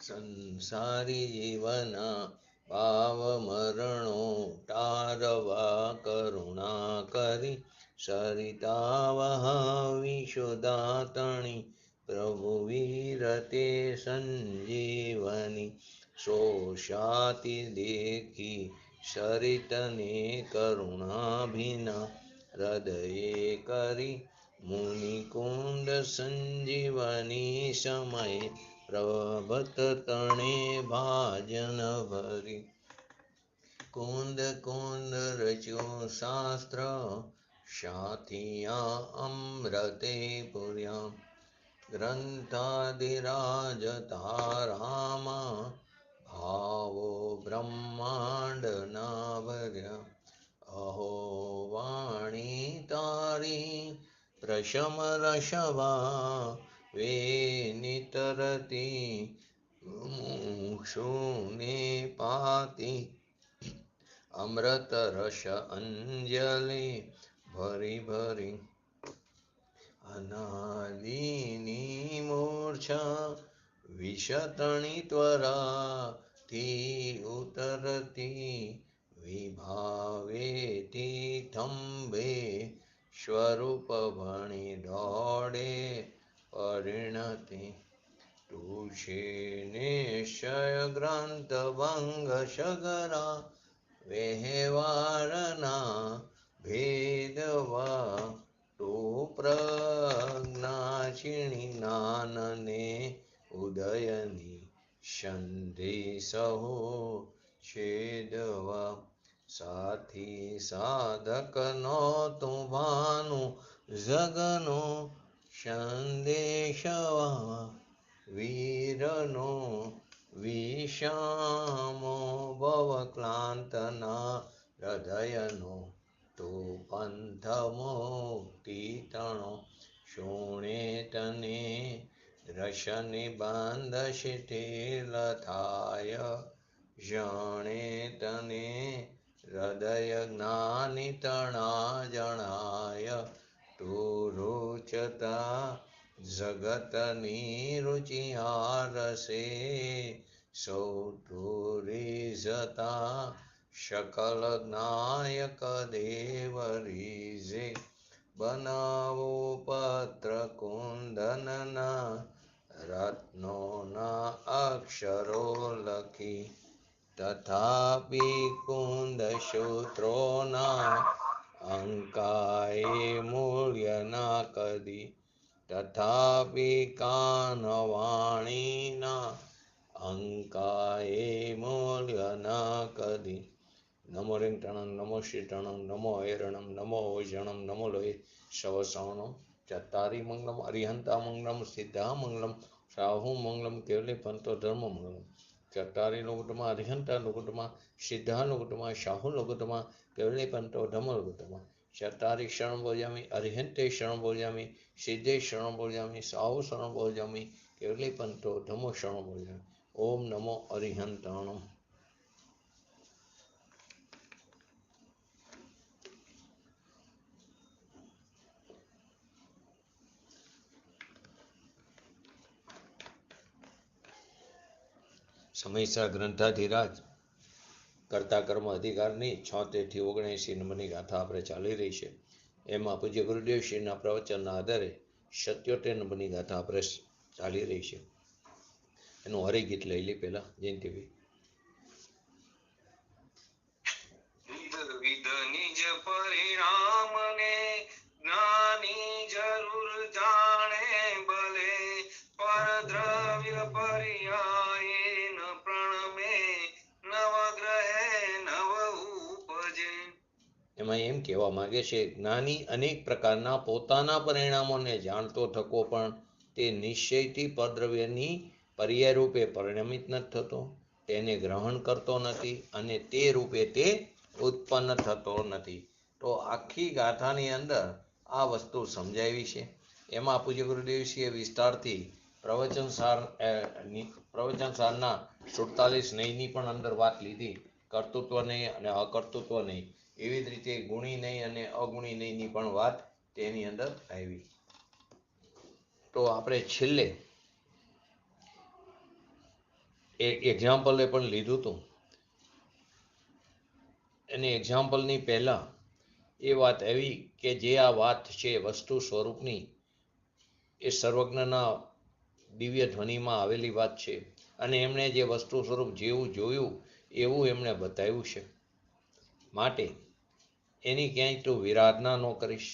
સંસારી જીવના ભાવ મરણો ટારવા કરુણા કરી સરિતા વહાવી સુદાતણી પ્રભુ વીરતે સંજીવની શોષાતી દેખી સરિતને કરુણાભિના હૃદયે કરી મુનિકુંદ સંજીવની સમય પ્રભત તણે ભાજન ભરી કુંદ કુંદ રચ્યું શાસ્ત્ર સાથિયા અમૃતે પુર્યા ગ્રંથાધિરાજતા રામા ભાવો બ્રહ્માંડના ભર્યા અહો વાણી તારી પ્રશમ રસવા વેનિતરતી મુક્ષુને પાતી અમૃત રસ અંજલિ ભરી ભરી અનાદિની મૂર્છા વિષતણી ત્વરાથી ઉતરતી વિભાવેથી થંભે સ્વરૂપ ભણી દોડે પરિણતિ તુષે નિશ્ચય ગ્રંથ ભંગ સગરા વ્યવહારના ભેદવા તો પ્રજ્ઞાચિણી જ્ઞાનને ઉદયની સંધિ સહો છેદવા સાથી સાધક નોતું ભાનું જગનો સંદેશવા વીરનો વિષામો ભવક્લાંતના હૃદયનો તો પંથ મુક્તિ તણો શોણે તને રશને બાંધ શિથિલ થાય જણે તને હૃદય જ્ઞાની તણા જણાય તું રુચતા જગતની રુચિહારસે સૌ રીઝતા શકલ જ્ઞાયક દેવ રીઝે બનાવો પત્ર કુંદનના રત્નોના અક્ષરો લખી તથાપિ કુંદ સૂત્રોના અંકાએ મૂલ્ય ના કદી તથાપિ કાનવાણીના અંકાએ મૂલ્ય ના કદી નમો રિંગટણં નમો શ્રીટણં નમો હૈરણં નમો વૈજણં નમો લોહી શવસવણં ચત્તારી મંગલમ અરિહંતા મંગલમ સિદ્ધા મંગલમ સાહુ મંગલમ કેવલે પંતો ધર્મ મંગલમ ચત્તારી લોકુટમાં અરિહંતા લોકુટમાં સિદ્ધા લોકુટમાં શાહુ લોકુટમાં કેવલે પંતો ધર્મ લોકુટમાં ચત્તારી શરણ બોજામિ અરિહંતે શરણ બોજામિ સિદ્ધે શરણ બોજામિ સાહુ શરણ બોજામિ કેવલે પંતો ધર્મો શરણ બોજામિ ઓમ નમો અરિહંતાણમ. સમયસર ગ્રંથાધિરાજ કરતા કર્મ અધિકારની 76 થી 79 નંબરની ગાથા આપણે ચાલી રહી છે. એમાં પૂજ્ય ગુરુદેવ શ્રીના પ્રવચનના આધારે 77 નંબરની ગાથા આપણે ચાલી રહી છે. એનું હરિગીત લઈ લે પેલા જયંતિભાઈ. વિધ નિજ પરિણામને જ્ઞાની જરૂર જાણે ભલે પરદ્રવ્ય પર્યાય ન પ્રણમે નવગ્રહે નવ ઉપજે. એમાં એમ કહેવા માંગે છે જ્ઞાની અનેક પ્રકારના પોતાના પરિણામોને જાણતો થકો પણ તે નિશ્ચયથી પરદ્રવ્યની પર્યાય રૂપે પરિણમિત નથી થતો, તેને ગ્રહણ કરતો નથી અને તે રૂપે તે ઉત્પન્ન થતો નથી. તો આખી ગાથાની અંદર આ વસ્તુ સમજાવી છે. એમાં પૂજ્ય ગુરુદેવશ્રીએ વિસ્તારથી પ્રવચનસારના 47 નહીંની પણ અંદર વાત લીધી. કર્તૃત્વ નહીં અને અકર્તૃત્વ નહીં, એવી જ રીતે ગુણી નહીં અને અગુણી નહીંની પણ વાત તેની અંદર આવી. તો આપણે છેલ્લે એક્ઝામ્પલે પણ લીધું હતું. અને એક્ઝામ્પલની પહેલા એ વાત આવી કે જે આ વાત છે વસ્તુ સ્વરૂપની, એ સર્વજ્ઞના દિવ્ય ધ્વનિમાં આવેલી વાત છે. અને એમણે જે વસ્તુ સ્વરૂપ જેવું જોયું એવું એમણે બતાવ્યું છે. માટે એની ક્યાંય તું વિરાધના ન કરીશ.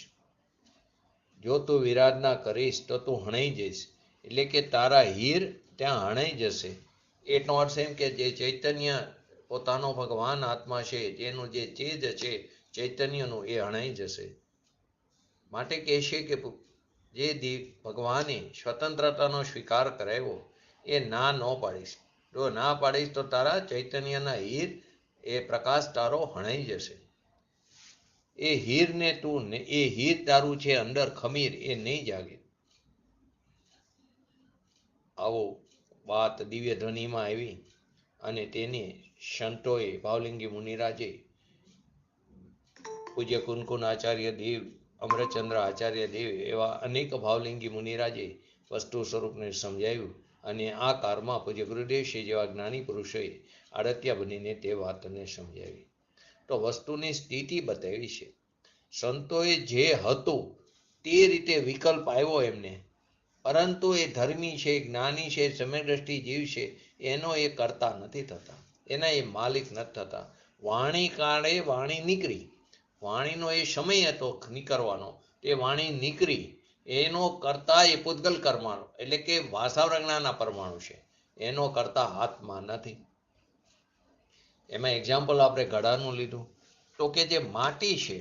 જો તું વિરાધના કરીશ તો તું હણાઈ જઈશ. એટલે કે તારા હીર ત્યાં હણાઈ જશે. એનો અર્થ એમ કે જે ચૈતન્ય પોતાનો ભગવાન આત્મા છે, જેનું જે ચેજ છે ચૈતન્યનું, એ હણાઈ જશે. માટે કહેશે કે જે ભગવાને સ્વતંત્રતાનો સ્વીકાર કરાવ્યો એ ના ન પાડીશ. જો ના પાડીશ તો તારા ચૈતન્યના હીર, એ પ્રકાશ તારો હણાઈ જશે. એ હીરને તું, એ હીર તારું છે અંદર ખમીર, એ નહીં જાગે. આવો વાત દિવ્ય ધ્વનિમાં આવી. અને તેને સંતોએ, ભાવલિંગી મુનિરાજે, પૂજ્ય કુનકુન આચાર્ય દેવ, અમરચંદ્ર આચાર્ય દેવ, એવા અનેક ભાવલિંગી મુનિરાજે વસ્તુ સ્વરૂપને સમજાવ્યું. અને આ કાળમાં પૂજ્ય ગુરુદેવશ્રી જેવા જ્ઞાની પુરુષોએ આડત્યા બનીને તે વાતને સમજાવી. તો વસ્તુની સ્થિતિ બતાવી છે. સંતોએ જે હતું તે રીતે વિકલ્પ આવ્યો એમને, પરંતુ એ ધર્મી છે, જ્ઞાની છે, સમયદ્રષ્ટિ જીવ છે, એનો એ કરતા નથી થતા, એના એ માલિક નથી થતા. વાણી કાળે વાણી નીકળી, વાણીનો એ સમય હતો નીકળવાનો, તે વાણી નીકળી. એનો કરતા એ પૂતગલ કર્માનો, એટલે કે વાસાવરજ્ઞાના પરમાણુ છે, એનો કરતા આત્મા નથી. એમાં એક્ઝામ્પલ આપણે ઘડાનું લીધું. તો કે જે માટી છે,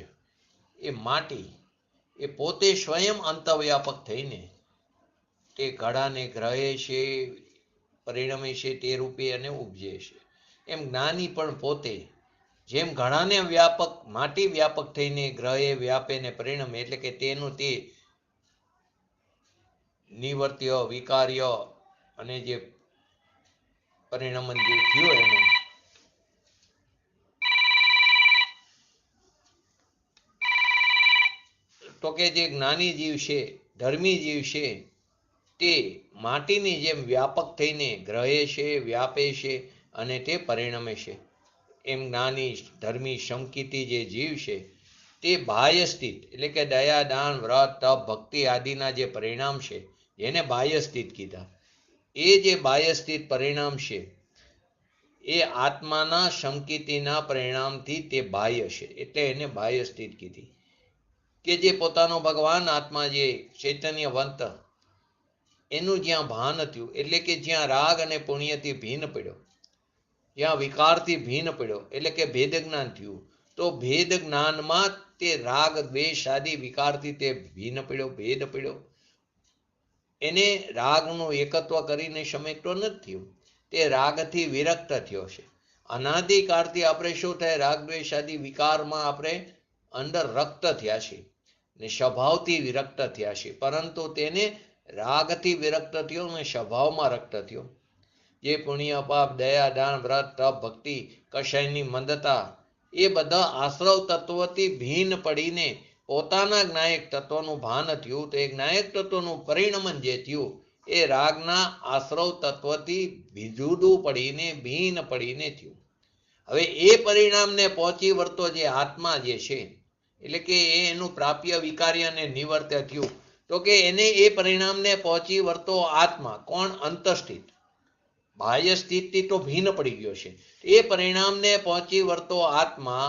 એ માટી એ પોતે સ્વયં અંતવ્યાપક થઈને તે ઘડાને ગ્રહે છે, પરિણમે છે, તે રૂપે અને ઉપજે છે. એમ જ્ઞાની પણ પોતે જેમ ઘડાને વ્યાપક, માટી વ્યાપક થઈને ગ્રહે, વ્યાપે ને પરિણમે, એટલે કે તેનું તે નિવર્ત્ય, વિકાર્ય અને જે પરિણમન જે થયું એનું, તો કે જે જ્ઞાની જીવ છે, ધર્મી જીવ છે, તે માટીની જેમ વ્યાપક થઈને ગ્રહે છે, વ્યાપે છે અને તે પરિણમે છે. એમ જ્ઞાની ધર્મી સમકીતી જે જીવ છે તે બાહ્ય સ્થિત, એટલે કે દયા, દાન, વ્રત, તપ, ભક્તિ આદિના જે પરિણામ છે એને બાહ્ય સ્થિત કીધા. એ જે બાહ્ય સ્થિત પરિણામ છે એ આત્માના સમકીતીના પરિણામથી તે બાહ્ય છે, એટલે એને બાહ્ય સ્થિત કીધી. કે જે પોતાનો ભગવાન આત્મા જે ચૈતન્યવંત, એનું જ્યાં ભાન થયું, એટલે કે જ્યાં રાગ અને પુણ્યથી ભીન પડ્યો, જ્યાં વિકારથી ભીન પડ્યો, એટલે કે ભેદ જ્ઞાન થયું. તો ભેદ જ્ઞાનમાં તે રાગ, દ્વેષ આદિ વિકારથી તે ભીન પડ્યો, ભેદ પડ્યો. એને રાગનું એકત્વ કરીને સમેટો નથી થયું, તે રાગથી વિરક્ત થયો છે. અનાદિકાળથી આપણે શું થાય, રાગ દ્વેષ આદિ વિકારમાં આપણે અંદર રક્ત થયા છે ને સ્વભાવથી વિરક્ત થયા છે. પરંતુ તેને રાગથી વિરક્ત થયો ને સ્વભાવમાં રક્ત થયો. જે પુણ્ય, પાપ, દયા, દાન, વ્રત, તપ, ભક્તિ, કશાયની મંદતા, એ બધા આશ્રવ તત્વથી ભીન પડીને પોતાના જ્ઞાયક તત્વનું ભાન થયું. તો એ જ્ઞાયક તત્વનું પરિણમન જે થયું એ રાગના આશ્રવ તત્વથી જુદું પડીને, ભીન પડીને થયું. હવે એ પરિણામને પહોંચી વળતો જે આત્મા જે છે, એટલે કે એનું પ્રાપ્ય, વિકાર્ય અને નિવર્ત્ય થયું. તો કે એને એ પરિણામને પહોંચી વળતો આત્મા કોણ? અંતસ્થિત. બાહ્ય સ્થિતથી તો ભીન પડી ગયો છે. એ પરિણામને પહોંચી વળતો આત્મા,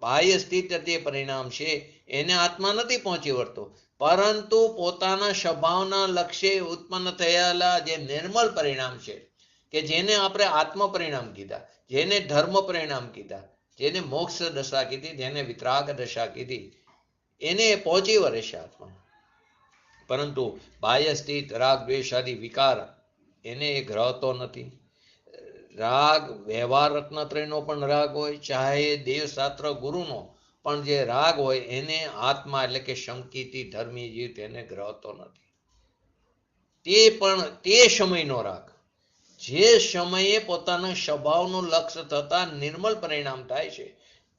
બાહ્ય સ્થિત તે પરિણામ છે, એને આત્મા નથી પહોંચી વળતો, પરંતુ પોતાના સ્વભાવના લક્ષ્ય ઉત્પન્ન થયેલા જે નિર્મળ પરિણામ છે, કે જેને આપણે આત્મ પરિણામ કીધા, જેને ધર્મ પરિણામ કીધા, જેને મોક્ષ દશા કીધી, જેને વિતરાગ દશા કીધી, એને પહોંચી વળે છે આત્મા. પરંતુ બાહ્ય સ્થિત રાગ દ્વેષ આદિ વિકાર એને એ ગ્રહતો નથી. રાગ વ્યવહાર રત્નત્રયનો પણ રાગ હોય, ચાહે દેવશાસ્ત્ર ગુરુનો પણ જે રાગ હોય, એને આત્મા એટલે કે શંકિતી ધર્મી જીવ તેને ગ્રહતો નથી. તે પણ તે સમયનો રાગ, જે સમયે પોતાના સ્વભાવનું લક્ષ્ય થતા નિર્મળ પરિણામ થાય છે,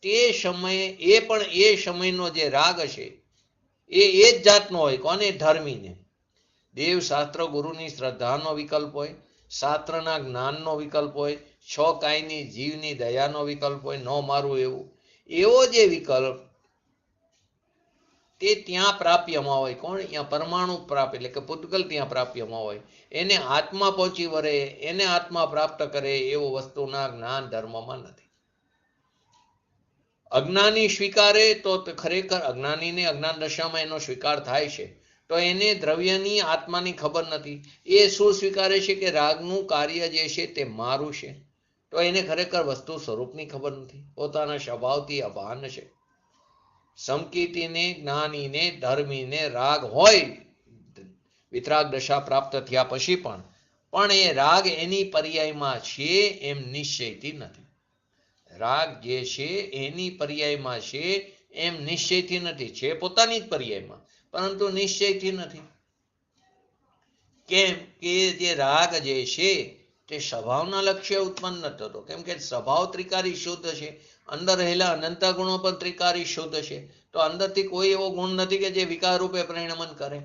તે સમયે એ પણ એ સમયનો જે રાગ છે એ જ જાતનો હોય. કોને? ધર્મીને. દેવ શાસ્ત્ર ગુરુની શ્રદ્ધાનો વિકલ્પ હોય, શાસ્ત્રના જ્ઞાનનો વિકલ્પ હોય, છ કાયની જીવની દયાનો વિકલ્પ હોય, ન મારું એવું, એવો જે વિકલ્પ તે ત્યાં પ્રાપ્યમાં હોય. કોણ? અહીંયા પરમાણુ પ્રાપ્ય એટલે કે પૂતગલ ત્યાં પ્રાપ્યમાં હોય. એને આત્મા પહોંચી વળે, એને આત્મા પ્રાપ્ત કરે એવો વસ્તુના જ્ઞાન ધર્મમાં નથી. અજ્ઞાની સ્વીકારે તો ખરેખર અજ્ઞાનીને અજ્ઞાન દશામાં એનો સ્વીકાર થાય છે, તો એને દ્રવ્યની આત્માની ખબર નથી. એ શું સ્વીકારે છે કે રાગનું કાર્ય જે છે તે મારું છે, તો એને ખરેખર વસ્તુ સ્વરૂપની ખબર નથી, પોતાના સ્વભાવથી અભાન છે. સમકીતીને, જ્ઞાનીને, ધર્મીને રાગ હોય વિતરાગ દશા પ્રાપ્ત થયા પછી પણ એ રાગ એની પર્યાયમાં છે એમ નિશ્ચયથી નથી. રાગ જે છે એની પર્યાયમાં છે એમ નિશ્ચયથી નથી. છે પોતાની જ પર્યાયમાં, પરંતુ નિશ્ચયથી નથી. કેમ કે જે રાગ જે છે તે સ્વભાવના લક્ષ્ય ઉત્પન્ન ન થતો. કેમ કે સ્વભાવ ત્રિકારી શુદ્ધ છે, અંદર રહેલા અનંત ગુણો પણ ત્રિકારી શુદ્ધ છે. તો અંદરથી કોઈ એવો ગુણ નથી કે જે વિકાર રૂપે પરિણમન કરે.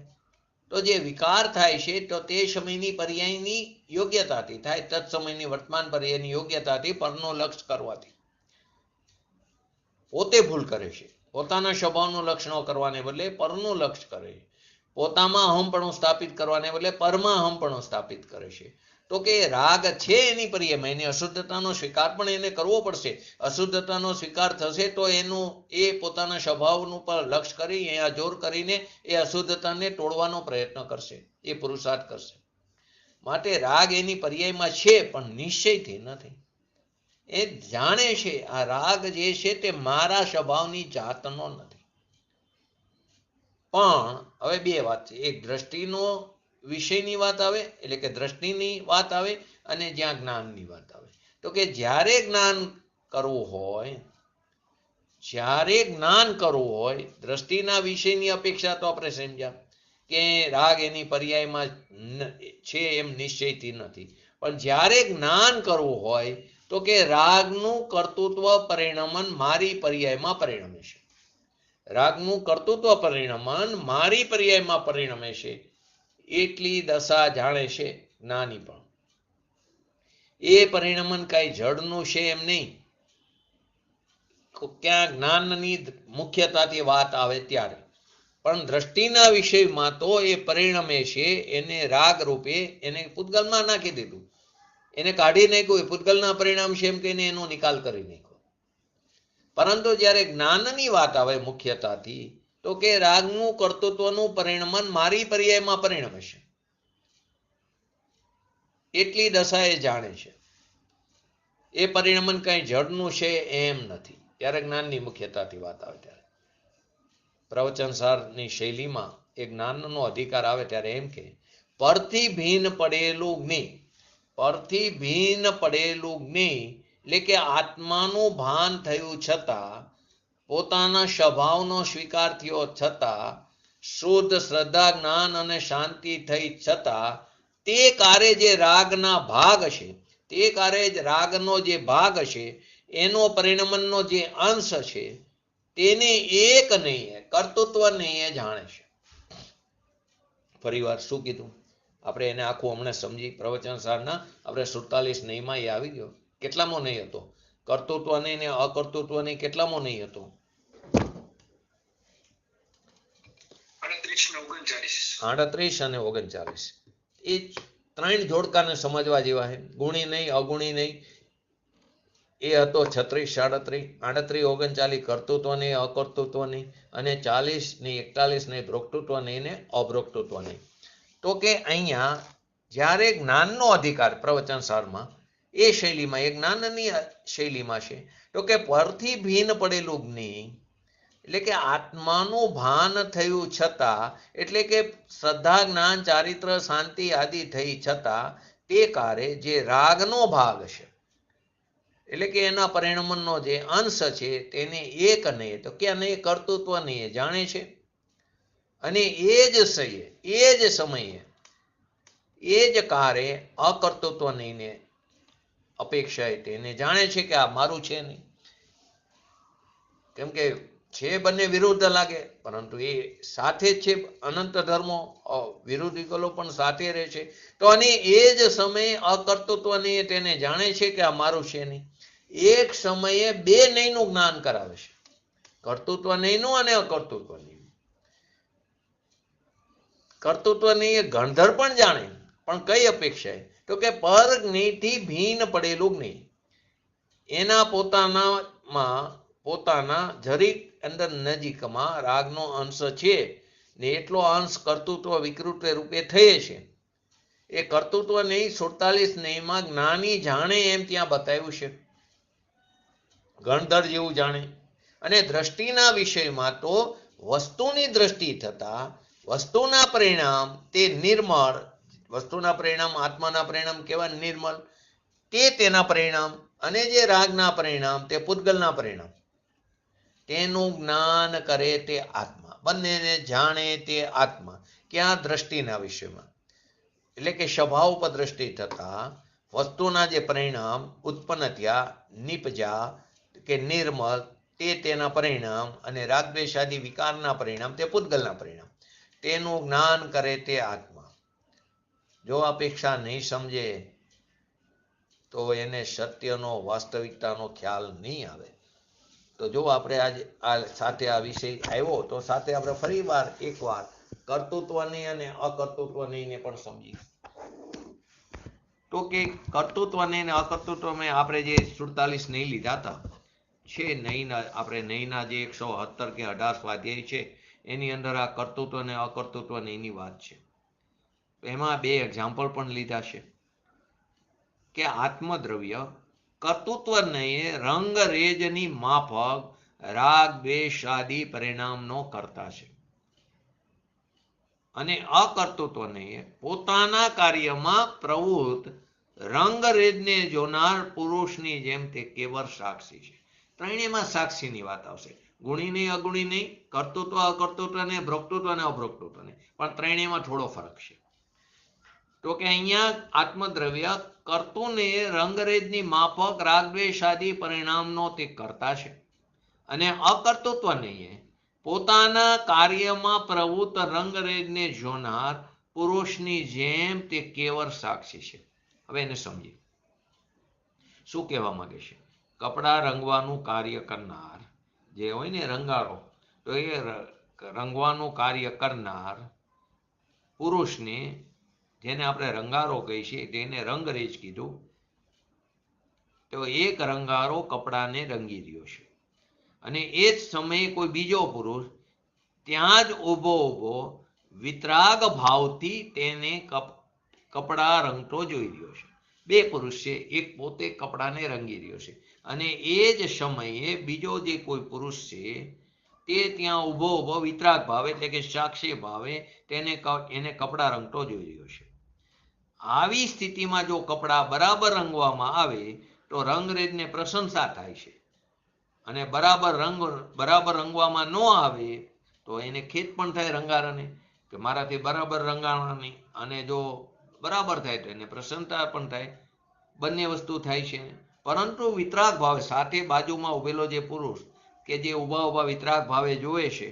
તો જે વિકાર થાય છે તો તે સમયની પર્યાયની યોગ્યતાથી થાય, તત્સમયની વર્તમાન પર્યાયની યોગ્યતાથી પરનો લક્ષ કરવાથી. પોતે ભૂલ કરે છે, પોતાના સ્વભાવનું લક્ષ ન કરવાને બદલે પરનું લક્ષ કરે છે. પોતામાં અહમપણું સ્થાપિત કરવાને બદલે પરમાં અહમપણું સ્થાપિત કરે છે. તો કે રાગ છે એની પર્યાયમાં એની અશુદ્ધતાનો સ્વીકાર પણ એને કરવો પડશે. અશુદ્ધતાનો સ્વીકાર થશે તો એનું એ પોતાના સ્વભાવનું પર લક્ષ કરી અહીંયા જોર કરીને એ અશુદ્ધતાને તોડવાનો પ્રયત્ન કરશે, એ પુરુષાર્થ કરશે. માટે રાગ એની પર્યાયમાં છે પણ નિશ્ચયથી નથી. એ જાણે છે આ રાગ જે છે તે મારા સ્વભાવની જાતનો નથી. પણ હવે બે વાત છે, એક દ્રષ્ટિનો વિષયની વાત આવે એટલે કે દ્રષ્ટિની વાત આવે, અને જ્યાં જ્ઞાનની વાત આવે. તો કે જ્યારે જ્ઞાન કરવું હોય દ્રષ્ટિના વિષયની અપેક્ષા તો આપણે સમજ્યા કે રાગ એની પર્યાયમાં છે એમ નિશ્ચયથી નથી. પણ જ્યારે જ્ઞાન કરવું હોય તો કે રાગનું કર્તૃત્વ પરિણમન મારી પર્યાયમાં પરિણમે છે. રાગનું કર્તૃત્વ પરિણમન મારી પર્યાયમાં પરિણમે છે એટલી દશા જાણે છે જ્ઞાની પણ. એ પરિણમન કઈ જડનું છે એમ નહીં. ક્યાં જ્ઞાનની મુખ્યતાથી વાત આવે ત્યારે, પણ દ્રષ્ટિના વિષયમાં તો એ પરિણમે છે. એને રાગ રૂપે એને પૂતગલમાં નાખી દીધું, એને કાઢી નાખ્યું. એ પૂતગલના પરિણામ છે એમ કહીને એનો નિકાલ કરી નાખ્યો. પરંતુ જ્યારે જ્ઞાનની વાત આવે મુખ્યતાથી તો કે રાગનું કર્તૃત્વનું પરિણમન મારી પર્યાયમાં પરિણમે છે એટલી દશા એ જાણે છે. એ પરિણમન કઈ જડનું છે એમ નથી. ત્યારે જ્ઞાનની મુખ્યતાથી વાત આવે ત્યારે પ્રવચનસારની શૈલીમાં એ જ્ઞાનનો અધિકાર આવે ત્યારે એમ કે પરથી ભીન પડેલું જ્ઞેય, પરથી ભીન પડેલું જ્ઞેય એટલે કે આત્માનું ભાન થયું છતાં, પોતાના સ્વભાવનો સ્વીકાર થયો છતાં, શુદ્ધ શ્રદ્ધા જ્ઞાન અને શાંતિ થઈ છતાં તે કારે જે રાગના ભાગ છે, તે કારે જ રાગનો જે ભાગ છે એનો પરિણમનનો જે અંશ છે તેને એક નહીં, કર્તૃત્વ નહીં જાણે છે. ફરી વાર શું કીધું આપણે એને આખું હમણાં સમજી. પ્રવચનસારના આપણે 47 નહીંમાં એ આવી ગયો. કેટલામો નહીં હતો? કર્તૃત્વ નહીં ને અકર્તૃત્વ નહીં. કેટલામો નહીં હતો? 38 અને 39. એ ત્રણ જોડકાને સમજવા જેવા છે. ગુણી નહીં, અગુણી નહીં. એ હતો 36, 38, 39 કર્તૃત્વ નહીં, અકર્તૃત્વ નહીં, અને 40 નહીં, 41 નહીં, ભોક્તૃત્વ નહીં ને અભોક્તૃત્વ નહીં. તો કે અહીંયા જ્યારે જ્ઞાનનો અધિકાર પ્રવચનસારમાં એ શૈલીમાં, એ જ્ઞાનની શૈલીમાં છે. તો કે પરથી ભીન પડેલું જ્ઞેય એટલે કે આત્માનું ભાન થયું છતાં, એટલે કે શ્રદ્ધા જ્ઞાન ચારિત્ર શાંતિ આદિ થઈ છતાં તે કારે જે રાગનો ભાગ છે એટલે કે એના પરિણમનનો જે અંશ છે તેને એક નહીં, તો કે નહીં કર્તૃત્વ નહીં જાણે છે. અને એ જ સમયે એ જ કારે અકર્તૃત્વ નહીં અપેક્ષાએ તેને જાણે છે કે આ મારું છે નહીં. કેમ કે છે બંને વિરુદ્ધ લાગે, પરંતુ એ સાથે જ છે. અનંત ધર્મો વિરુદ્ધ વિકલો પણ સાથે રહે છે. તો અને એ જ સમયે અકર્તૃત્વને તેને જાણે છે કે આ મારું છે નહીં. એક સમયે બે નહીંનું જ્ઞાન કરાવે છે, કર્તૃત્વ નહીંનું અને અકર્તૃત્વ નહીં. કર્તૃત્વ નહીં એ ગણધર પણ જાણે, પણ કઈ અપેક્ષાએ? તો કે પર જ્ઞેયથી ભિન્ન પડેલું જ્ઞેય એના પોતાના જરીક અંદર નજીકમાં રાગનો અંશ છે ને એટલો અંશ કર્તૃત્વ વિકૃત રૂપે થયે છે. એ કર્તૃત્વ નહીં 47 નહીંમાં જ્ઞાની જાણે એમ ત્યાં બતાવ્યું છે, ગણધર જેવું જાણે. અને દ્રષ્ટિના વિષયમાં તો વસ્તુની દ્રષ્ટિ થતા વસ્તુના પરિણામ તે નિર્મળ, વસ્તુના પરિણામ આત્માના પરિણામ કેવા નિર્મળ, તે તેના પરિણામ, અને જે રાગના પરિણામ તે પૂતગલના પરિણામ, તેનું જ્ઞાન કરે તે આત્મા, બંનેને જાણે તે આત્મા. ક્યાં? દ્રષ્ટિના વિષયમાં, એટલે કે સ્વભાવ ઉપર દ્રષ્ટિ થતા વસ્તુના જે પરિણામ ઉત્પન્ન થયા, નિપજા કે નિર્મળ, તે તેના પરિણામ, અને રાગદ્વેષાદી વિકારના પરિણામ તે પૂતગલના પરિણામ, તેનું જ્ઞાન કરે તે આત્મા. જો અપેક્ષા નહીં સમજે તો એને સત્યનો, વાસ્તવિકતાનો ખ્યાલ નહીં આવે. તો જો આપણે આજે આ સાથે આ વિષય આવ્યો, તો સાથે આપણે ફરી એકવાર કર્તૃત્વની અને અકર્તૃત્વની પણ સમજી. તો કે કર્તૃત્વને અને અકર્તૃત્વને આપણે જે 47 નહીં લીધા હતા છે, નહીંના આપણે નહીંના જે 117 કે 18 સ્વાધ્યાય છે એની અંદર આ કર્તૃત્વ અને અકર્તૃત્વ નહીંની વાત છે. એમાં બે એક્ઝામ્પલ પણ લીધા છે કે આત્મદ્રવ્ય કર્તૃત્વ નહીં રંગ રેજની માફક રાગ દ્વેષ આદિ પરિણામનો કરતા છે, અને અકર્તૃત્વ નહીં પોતાના કાર્યમાં પ્રવૃત્ત રંગરેજને જોનાર પુરુષની જેમ તે કેવળ સાક્ષી છે. ત્રણેયમાં સાક્ષીની વાત આવશે, ગુણી નહીં અગુણી નહીં, કર્તૃત્વ અકર્તૃત્વ ને ભોક્તૃત્વ અને અભોક્તૃત્વ નહીં, પણ ત્રણેયમાં થોડો ફરક છે. તો કે અહીંયા આત્મદ્રવ્ય કર્તુને રંગરેજની માફક રાગદ્વેષ આદિ પરિણામનો તે કરતા છે, અને અકર્તૃત્વ નહીં પોતાના કાર્યમાં પ્રવૃત્ત રંગરેજને જોનાર પુરુષની જેમ તે કેવળ સાક્ષી છે. હવે એને સમજીએ શું કહેવા માંગે છે. કપડાં રંગવાનું કાર્ય કરનાર જે હોય ને રંગારો, તો એ રંગવાનું કાર્ય કરનાર પુરુષને, જેને આપણે રંગારો કહીએ છીએ, તેને રંગરેજ કીધું. તો એક રંગારો કપડાને રંગી રહ્યો છે, અને એ જ સમયે કોઈ બીજો પુરુષ ત્યાં જ ઊભો વિતરાગ ભાવથી તેને કપડા રંગતો જોઈ રહ્યો છે. બે પુરુષ છે, એક પોતે કપડાને રંગી રહ્યો છે, અને એ જ સમયે બીજો જે કોઈ પુરુષ છે તે ત્યાં ઊભો વિતરાગ ભાવે, એટલે કે સાક્ષી ભાવે એને કપડા રંગતો જોઈ રહ્યો છે. આવી સ્થિતિમાં જો કપડા બરાબર રંગવામાં આવે તો રંગરેજને પ્રશંસા થાય છે, અને બરાબર રંગવામાં ન આવે તો એને ખેદ પણ થાય રંગારાને કે મારાથી બરાબર રંગાણા નહીં, અને જો બરાબર થાય તો એને પ્રસન્નતા પણ થાય. બંને વસ્તુ થાય છે. પરંતુ વિતરાગ ભાવે સાથે બાજુમાં ઉભેલો જે પુરુષ કે જે ઊભા વિતરાગ ભાવે જોવે છે,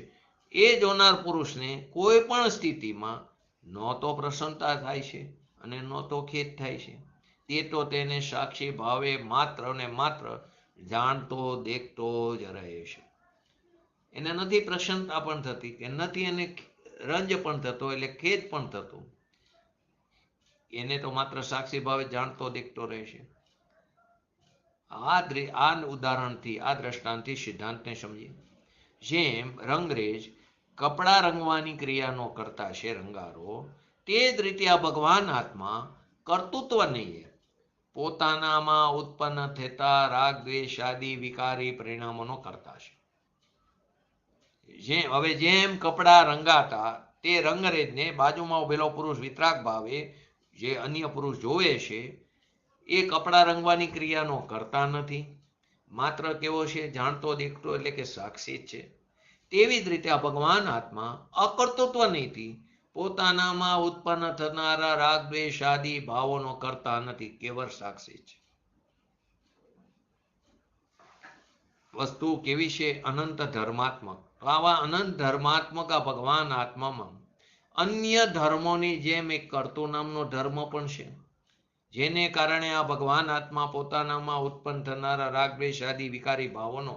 એ જોનાર પુરુષને કોઈ પણ સ્થિતિમાં ન તો પ્રસન્નતા થાય છે અને ન તો ખેદ થાય છે. તે તો તેને સાક્ષી ભાવે માત્ર ને માત્ર જાણતો દેખતો જ રહે છે. એને નથી પ્રસન્નતા પણ થતી, કે નથી એને રંજ પણ થતો, એટલે ખેદ પણ થતો. એને તો માત્ર સાક્ષી ભાવે જાણતો દેખતો રહે છે. આ ઉદાહરણથી, આ દ્રષ્ટાંતથી સિદ્ધાંતને સમજીએ. જેમ રંગરેજ કપડા રંગવાની ક્રિયાનો કરતા છે રંગારો, તે જ રીતે આ ભગવાન આત્મા કર્તૃત્વ નહીં પોતાનામાં ઉત્પન્ન થતા રાગ દ્વેષ આદિ વિકારી પરિણામોનો કરતા છે. હવે જેમ કપડા રંગાતા તે રંગરેજને બાજુમાં ઉભેલો પુરુષ વિતરાગ ભાવે જે અન્ય પુરુષ જોવે છે, એ કપડા રંગવાની ક્રિયાનો કરતા નથી, માત્ર કેવો છે? જાણતો દેખતો, એટલે કે સાક્ષી જ છે. તેવી જ રીતે આ ભગવાન આત્મા અકર્તૃત્વ નહીંથી પોતાનામાં ઉત્પન્ન થનારા રાગ દ્વેષ આદિ ભાવોનો કરતા નથી, કેવળ સાક્ષી છે. વસ્તુ કેવી છે? અનંત ધર્માત્મક. આવા અનંત ધર્માત્મક આ ભગવાન આત્મામાં અન્ય ધર્મોની જેમ એક કર્તું નામનો ધર્મ પણ છે, જેને કારણે આ ભગવાન આત્મા પોતાનામાં ઉત્પન્ન થનારા રાગ દ્વેષ આદિ વિકારી ભાવોનો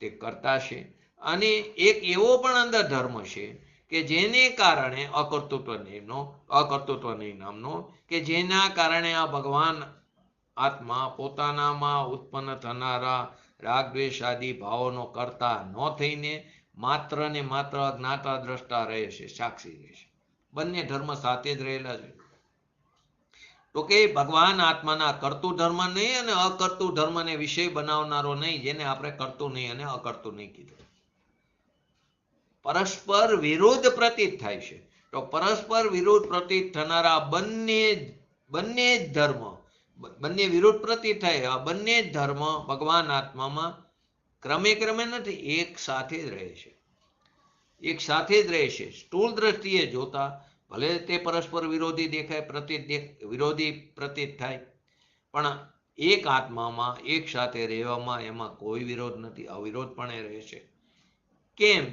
તે કરતા છે. અને એક એવો પણ અંદર ધર્મ છે કે જેને કારણે અકર્તૃત્વ નહીં નામનો, કે જેના કારણે આ ભગવાન આત્મા પોતાનામાં ઉત્પન્ન થનારા રાગ દ્વેષ આદિ ભાવોનો કરતા ન થઈને માત્ર ને માત્ર જ્ઞાતા દ્રષ્ટા રહે છે, સાક્ષી રહે છે. બંને ધર્મ સાથે જ રહેલા છે. તો કે ભગવાન આત્માના કર્તું ધર્મ નહીં અને અકર્તું ધર્મને વિષય બનાવનારો નહીં, જેને આપણે કરતું નહીં અને અકર્તું નહીં કીધું. પરસ્પર વિરોધ પ્રતીત થાય છે. તો પરસ્પર વિરોધ પ્રતીત થનારા બંને જ ધર્મ, બંને વિરોધ પ્રતીત થાય, આ બંને જ ધર્મ ભગવાન આત્મામાં ક્રમે ક્રમે નથી, એક સાથે જ રહે છે. એક સાથે જ રહે છે. સ્થૂળ દ્રષ્ટિએ જોતા ભલે તે પરસ્પર વિરોધી દેખાય, વિરોધી પ્રતીત થાય, પણ એક આત્મામાં એક સાથે રહેવામાં એમાં કોઈ વિરોધ નથી, અવિરોધપણે રહે છે. કેમ?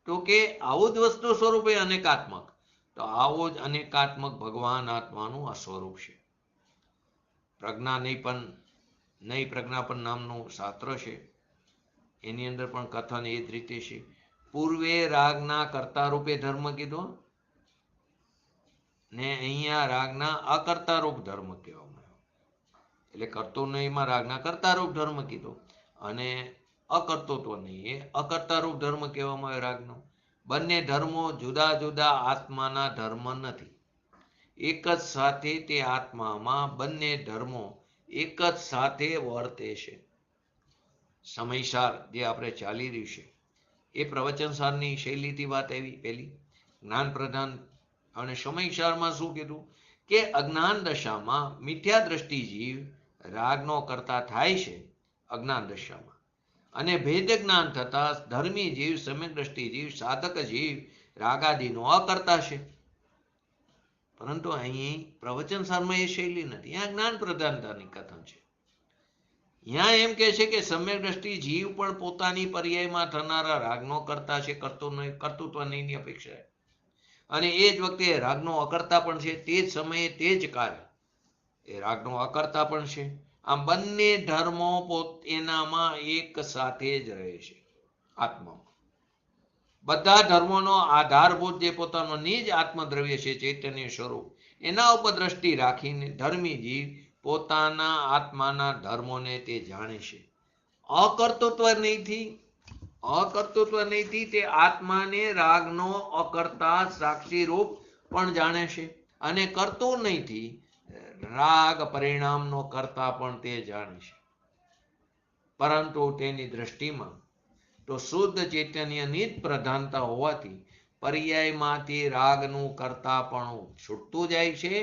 તો કે આવું જ વસ્તુ સ્વરૂપે અનેકાત્મક. તો આવો જ અનેકાત્મક ભગવાન આત્માનું આ સ્વરૂપ છે. પ્રજ્ઞાપન નામનું શાસ્ત્ર છે, એની અંદર પણ કથન એ જ રીતે છે. પૂર્વે રાગના કર્તા રૂપે ધર્મ કીધો ને અહીંયા રાગના અકર્તા રૂપ ધર્મ કહેવામાં આવ્યો. એટલે કરતો નહીંમાં રાગના કર્તા રૂપ ધર્મ કીધો અને અકર્તૃત્વ નહીં એ અકર્તા રૂપ ધર્મ કહેવામાં આવે રાગનો. બંને ધર્મો જુદા જુદા આત્માના ધર્મ નથી. એક જ સાથે તે આત્મામાં બંને ધર્મો એક જ સાથે વર્તે છે. સમયસાર જે આપણે ચાલી રહ્યું છે એ પ્રવચનસારની શૈલીથી વાત આવી. પહેલી જ્ઞાન પ્રધાન અને સમયસારમાં શું કીધું કે અજ્ઞાન દશામાં મિથ્યા દ્રષ્ટિ જીવ રાગનો કરતા થાય છે અજ્ઞાન દશામાં, અને ભેદ જ્ઞાન થતા ધર્મી જીવ, સમ્યક દ્રષ્ટિ જીવ, સાધક જીવ રાગાદિનો અકર્તા છે. પરંતુ અહીં પ્રવચનસારમાં એ શૈલી નથી, અહીંયા જ્ઞાન પ્રધાનતાની કથન છે. यहाँ एम कहे છે કે સમ્યક દ્રષ્ટિ જીવ પણ પોતાની પર્યાયમાં થનારા રાગનો કરતા છે, કર્તૃત્વ નહીંની અપેક્ષા, અને એ જ વખતે રાગનો અકર્તા પણ છે. તે જ સમયે તે જ કાર્ય એ રાગનો અકર્તા પણ છે. આમ બંને ધર્મો એનામાં એક સાથે જ રહે છે આત્મામાં. બધા ધર્મોનો આધારભૂત જે પોતાનો નિજ આત્મદ્રવ્ય છે, ચૈતન્ય સ્વરૂપ, એના ઉપર દ્રષ્ટિ રાખીને ધર્મી જીવ પોતાના આત્માના ધર્મોને તે જાણે છે. અકર્તૃત્વ નહીંથી તે આત્માને રાગનો અકર્તા સાક્ષી રૂપ પણ જાણે છે, અને કરતું નહીંથી રાગ પરિણામનો કરતા પણ તે જાણે છે. પરંતુ તેની દ્રષ્ટિમાં તો શુદ્ધ ચૈતન્યની જ પ્રધાનતા હોવાથી પર્યાયમાંથી રાગનું કરતાપણું છૂટતું જાય છે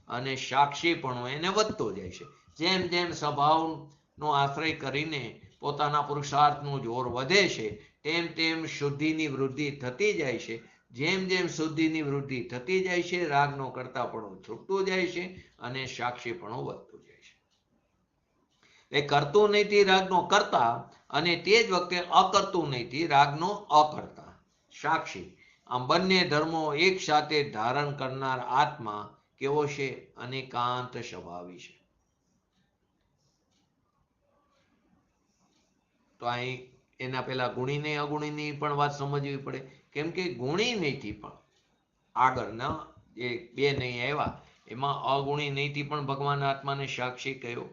અને સાક્ષીપણું એને વધતો જાય છે. જેમ જેમ સ્વભાવનો આશ્રય કરીને પોતાના પુરુષાર્થનું જોર વધે છે, તેમ તેમ શુદ્ધિની વૃદ્ધિ થતી જાય છે. જેમ જેમ શુદ્ધિની વૃદ્ધિ થતી જાય છે, રાગનો કરતાપણું છૂટતું જાય છે અને સાક્ષીપણું વધતું જાય છે. એ કરતું નહીંથી રાગનો કરતા, અને તે જ વખતે અકર્તું નહીંથી રાગનો અકર્તા સાક્ષી. આમ બંને ધર્મો એક સાથે ધારણ કરનાર આત્મા કેવો છે? અનેકાંત સ્વભાવી છે. તો અહીં એના પેલા ગુણીને અગુણીની પણ વાત સમજવી પડે, કેમ કે ગુણી નહીંથી પણ આગળના જે બે નહીં આવ્યા એમાં અગુણી નહીંથી પણ ભગવાન આત્માને સાક્ષી કહ્યો,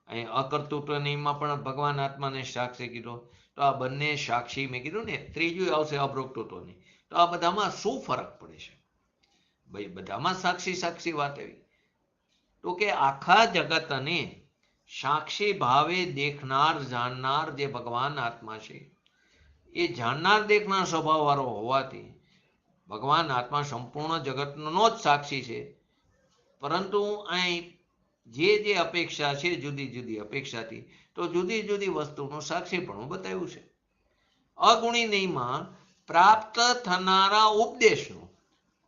અહીં અકર્તૃત્વ નહીંમાં પણ ભગવાન આત્માને સાક્ષી કીધો. તો આ બંને સાક્ષી મેં કીધું ને, ત્રીજું આવશે અભોક્તૃત્વની. તો આ બધામાં શું ફરક પડે છે? ભાઈ બધામાં સાક્ષી વાત આવી. તો કે આખા જગતને સાક્ષી ભાવે દેખનાર જાણનાર જે ભગવાન આત્મા છે, એ જાણનાર દેખનાર સ્વભાવ વાળો હોવાથી ભગવાન આત્મા સંપૂર્ણ જગતનો જ સાક્ષી છે. પરંતુ અહીં જે અપેક્ષા છે, જુદી જુદી અપેક્ષાથી તો જુદી જુદી વસ્તુનું સાક્ષીપણું બતાવ્યું છે. અગુણી નહીંમાં પ્રાપ્ત થનારા ઉપદેશનો,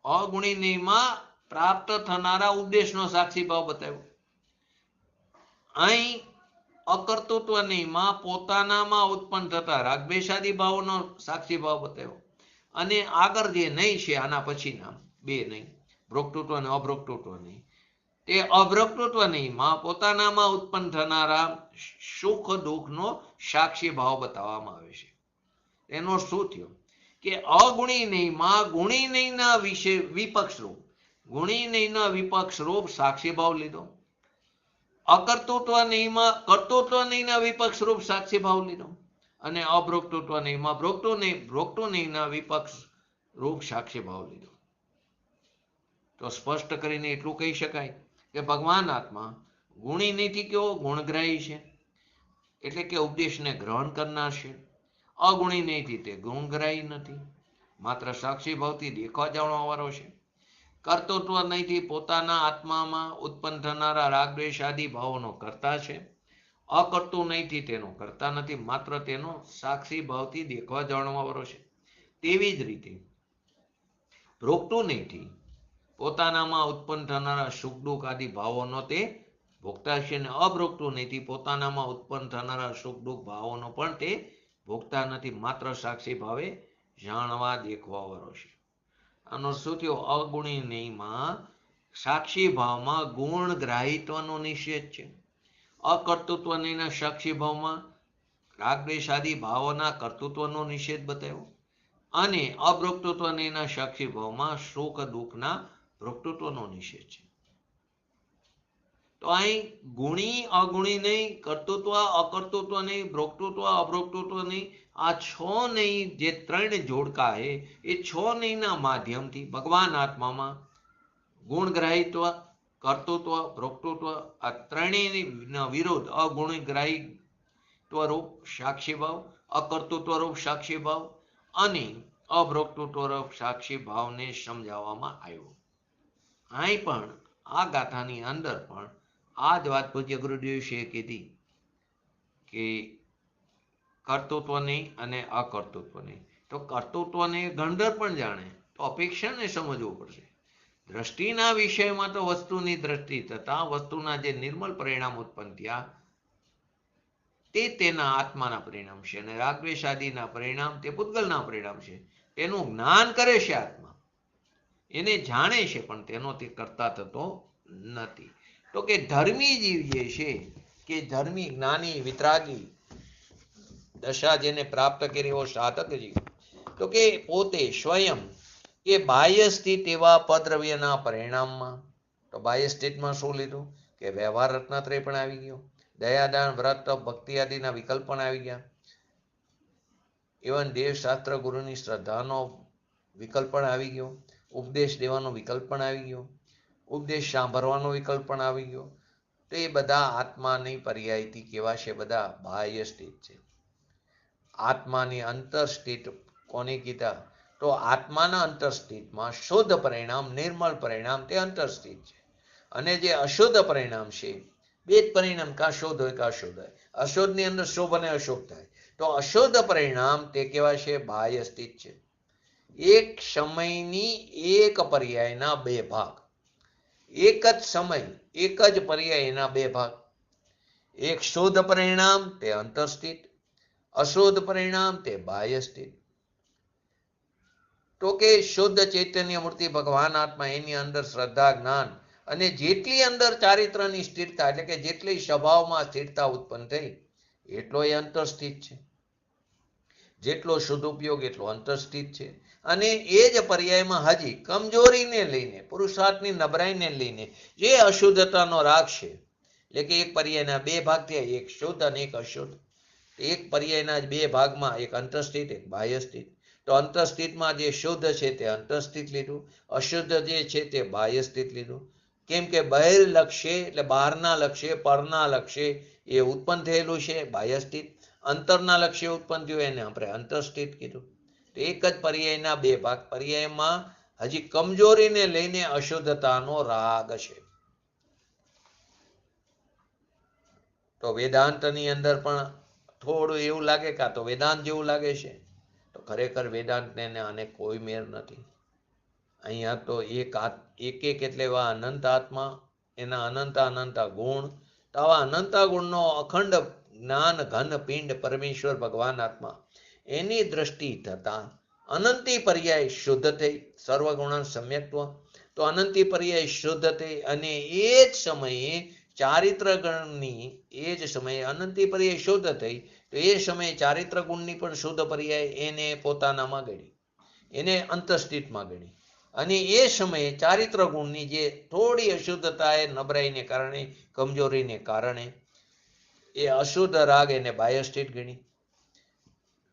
અગુણી નહીંમાં પ્રાપ્ત થનારા ઉપદેશનો સાક્ષી ભાવ બતાવ્યો. અહીં અકર્તૃત્વ નહીં માં પોતાનામાં ઉત્પન્ન થતા રાગદ્વેષાદી ભાવોનો સાક્ષી ભાવ બતાવ્યો. અને આગળ જે નહીં છે આના પછીના બે નહીં, ભોક્તૃત્વ અને અભોક્તૃત્વ નહીં, તે અભોક્તૃત્વ નહીં માં પોતાનામાં ઉત્પન્ન થનારા સુખ દુઃખનો સાક્ષી ભાવ બતાવવામાં આવે છે. એનો શું થયો કે અગુણી નહીં માં ગુણી નહીંના વિશે વિપક્ષ રૂપ, ગુણી નહીંના વિપક્ષ રૂપ સાક્ષી ભાવ લીધો. અકર્તૃત્વ નહીંમાં કર્તૃત્વ નહીંના વિપક્ષ રૂપ સાક્ષી ભાવ લીધો. અને અભોક્તૃત્વ નહીંમાં ભોક્તૃ નહીંના વિપક્ષ રૂપ સાક્ષી ભાવ લીધો. તો સ્પષ્ટ કરીને એટલું કહી શકાય કે ભગવાન આત્મા ગુણી નહીંથી કેવો ગુણગ્રાહી છે, એટલે કે ઉપદેશને ગ્રહણ કરનાર છે. અગુણી નહીંથી તે ગુણગ્રાહી નથી, માત્ર સાક્ષી ભાવથી દેખવા જાણવા વાળો છે. કર્તૃત્વ નહીંથી પોતાના આત્મામાં ઉત્પન્ન થનારા રાગદ્વેષ આદિ ભાવોનો કરતા છે. અકર્તુ નહીંથી તેનો કરતા નથી, માત્ર તેનો સાક્ષી ભાવથી દેખવા જાણવા વાળો છે. તેવી જ રીતે ભોગતું નહીંથી પોતાનામાં ઉત્પન્ન થનારા સુખ દુઃખ આદિ ભાવોનો તે ભોગતા છે. અને અભોગતું નહીંથી પોતાનામાં ઉત્પન્ન થનારા સુખ દુઃખ ભાવોનો પણ તે ભોગતા નથી, માત્ર સાક્ષી ભાવે જાણવા દેખવા વાળો છે. આનો શું થયો? અગુણી નહીંમાં સાક્ષી ભાવમાં ગુણ ગ્રાહિત્વનો નિષેધ છે. અકર્તૃત્વ નહીંના સાક્ષી ભાવમાં રાગદ્વેષ આદિ ભાવોના કર્તૃત્વનો નિષેધ બતાવ્યો. અને અભોક્તૃત્વ નહીંના સાક્ષી ભાવમાં સુખ દુઃખના ભોક્તૃત્વનો નિષેધ છે. તો અહીં ગુણી અગુણી નહીં, કર્તૃત્વ અકર્તૃત્વ નહીં, ભોક્તૃત્વ અભોક્તૃત્વ નહીં, આ છ નહીં જે ત્રણ જોડકા હે એ છ નહીંના માધ્યમથી ભગવાન આત્મામાં ગુણગ્રાહિત્વ, કર્તૃત્વ, ભોક્તૃત્વ આ ત્રણેયના વિરોધ અગુણગ્રાહિત્વ રૂપ સાક્ષી ભાવ, અકર્તૃત્વ રૂપ સાક્ષી ભાવ અને અભોક્તૃત્વ રૂપ સાક્ષી ભાવને સમજાવવામાં આવ્યો. અહીં પણ આ ગાથાની અંદર પણ આ જ વાત પૂજ્ય ગુરુદેવશ્રીએ કીધી કે કર્તૃત્વ નહીં અને અકર્તૃત્વ નહીં. તો કર્તૃત્વને ગણધર પણ જાણે તો અપેક્ષાને સમજવું પડશે. દ્રષ્ટિના વિષયમાં તો વસ્તુની દ્રષ્ટિ થતા વસ્તુના જે નિર્મલ પરિણામ ઉત્પન્ન થયા તે તેના આત્માના પરિણામ છે, અને રાગદ્વેષ આદિના પરિણામ તે પૂતગલના પરિણામ છે. તેનું જ્ઞાન કરે છે આત્મા, એને જાણે છે, પણ તેનો તે કરતા થતો નથી. તો કે ધર્મી જીવ જે છે કે ધર્મી જ્ઞાની વિતરાગી દશા જેને પ્રાપ્ત કરી એવો સાધક જીવ, તો કે પોતે સ્વયં એ બાહ્ય સ્થિત એવા પદ્રવ્યના પરિણામમાં, તો બાહ્ય સ્થિતમાં શું લીધું કે વ્યવહાર રત્નત્રય પણ આવી ગયો, દયાદાન વ્રત ભક્તિ આદિના વિકલ્પ પણ આવી ગયા, એવન દેવશાસ્ત્ર ગુરુની શ્રદ્ધાનો વિકલ્પ પણ આવી ગયો, ઉપદેશ દેવાનો વિકલ્પ પણ આવી ગયો, ઉપદેશ સાંભળવાનો વિકલ્પ પણ આવી ગયો. તો એ બધા આત્માની પર્યાયથી કેવા છે? બધા બાહ્ય સ્થિત છે. આત્માની અંતરસ્થિત કોને કીધા? તો આત્માના અંતરસ્થિતમાં શુદ્ધ પરિણામ, નિર્મળ પરિણામ તે અંતરસ્થિત છે. અને જે અશુદ્ધ પરિણામ છે, બે જ પરિણામ, કાં શુદ્ધ હોય કાં અશુદ્ધ હોય. અશુદ્ધની અંદર શુભ અને અશુભ થાય. તો અશુદ્ધ પરિણામ તે કેવા છે? બાહ્ય સ્થિત છે. એક સમયની એક પર્યાયના બે ભાગ, એક જ સમય એક જ પર્યાયના બે ભાગ. એક શુદ્ધ પરિણામ તે અંતરસ્થિત, અશુદ્ધ પરિણામ તે બાહ્ય સ્થિત. તો કે શુદ્ધ ચૈતન્ય મૂર્તિ ભગવાન આત્મા, એની અંદર શ્રદ્ધા, જ્ઞાન અને જેટલી અંદર ચારિત્રની સ્થિરતા, એટલે કે જેટલી સ્વભાવમાં સ્થિરતા ઉત્પન્ન થઈ એટલો એ અંતરસ્થિત છે. જેટલો શુદ્ધ ઉપયોગ એટલો અંતરસ્થિત છે. અને એ જ પર્યાયમાં હજી કમજોરીને લઈને, પુરુષાર્થની નબળાઈને લઈને જે અશુદ્ધતાનો રાગ છે, એટલે કે એક પર્યાયના બે ભાગ થયા, એક શુદ્ધ અને એક અશુદ્ધ. એક પર્યાયના બે ભાગમાં એક અંતરસ્થિત, એક બાહ્ય સ્થિત. તો અંતરસ્થિતમાં જે શુદ્ધ છે તે અંતરસ્થિત લીધું, અશુદ્ધ જે છે તે બાહ્ય સ્થિત લીધું. કેમ કે બહિર લક્ષ્ય એટલે બહારના લક્ષ્ય, પરના લક્ષ્ય એ ઉત્પન્ન થયેલું છે બાહ્ય સ્થિત, અંતરના લક્ષ્ય ઉત્પન્ન થયું એને આપણે અંતરસ્થિત કીધું. તો એક જ પર્યાયના બે ભાગ, પર્યાયમાં હજી કમજોરીને લઈને અશુદ્ધતાનો રાગ છે. તો વેદાંતની અંદર પણ થોડું એવું લાગે, કાં તો વેદાંત જેવું લાગે છે, તો ખરેખર વેદાંતને આને કોઈ મેર નથી. અહીંયા તો એક એટલે એવા અનંત આત્મા, એના અનંત ગુણ, તો આવા અનંતા ગુણનો અખંડ જ્ઞાન ઘન પિંડ પરમેશ્વર ભગવાન આત્મા એની દ્રષ્ટિ થતા અનંતી પર્યાય શુદ્ધ થઈ સર્વગુણ સમ્યક્ત્વ. તો અનંતી પર્યાય શુદ્ધ થઈ અને એ જ સમયે ચારિત્ર ગણની એ જ સમયે અનંતી પર્યાય શુદ્ધ થઈ તો એ સમયે ચારિત્ર ગુણની પણ શુદ્ધ પર્યાય એને પોતાનામાં ગણી, એને અંતસ્થિતમાં ગણી. અને એ સમયે ચારિત્ર ગુણની જે થોડી અશુદ્ધતા એ નબળાઈને કારણે કમજોરીને કારણે એ અશુદ્ધ રાગ એને બાહ્ય સ્થિત ગણી.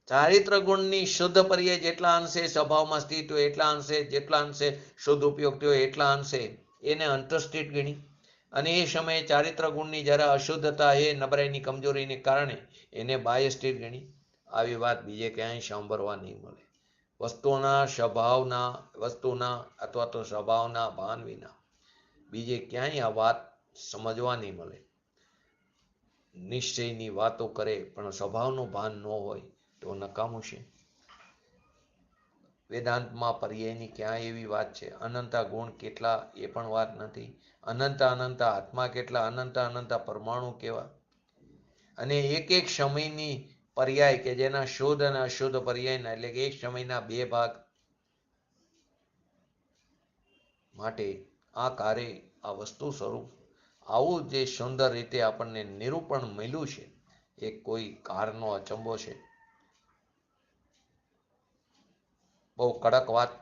ચારિત્ર ગુણની શુદ્ધ પર્યાય જેટલા અંશે સ્વભાવમાં સ્થિત હોય એટલા અંશે, જેટલા અંશે શુદ્ધ ઉપયોગ થયો એટલા અંશે એને અંતસ્થિત ગણી. અને એ સમયે ચારિત્ર ગુણની જરા અશુદ્ધતા એ નબળાઈની કમજોરીને કારણે એને બાહ્ય સ્થિત ગણી. આવી વાત બીજે ક્યાંય સાંભળવા નહીં મળે. વસ્તુના અથવા તો સ્વભાવના ભાન વિના બીજે ક્યાંય આ વાત સમજવા નહીં મળે. નિશ્ચયની વાતો કરે પણ સ્વભાવનું ભાન ન હોય તો નકામું છે. વેદાંતમાં પર્યાયની ક્યાં એવી વાત છે? અનંતા ગુણ કેટલા એ પણ વાત નથી. અનંતા આત્મા કેટલા, અનંતા પરમાણુ કેવા. અને એક સમયની પર્યાય કે જેના શુદ્ધ અને અશુદ્ધ પર્યાયના એટલે કે એક સમયના બે ભાગ માટે આ કાર્ય આ વસ્તુ સ્વરૂપ આવું જે સુંદર રીતે આપણને નિરૂપણ મળ્યું છે એ કોઈ કારનો અચંબો છે. બહુ કડક વાત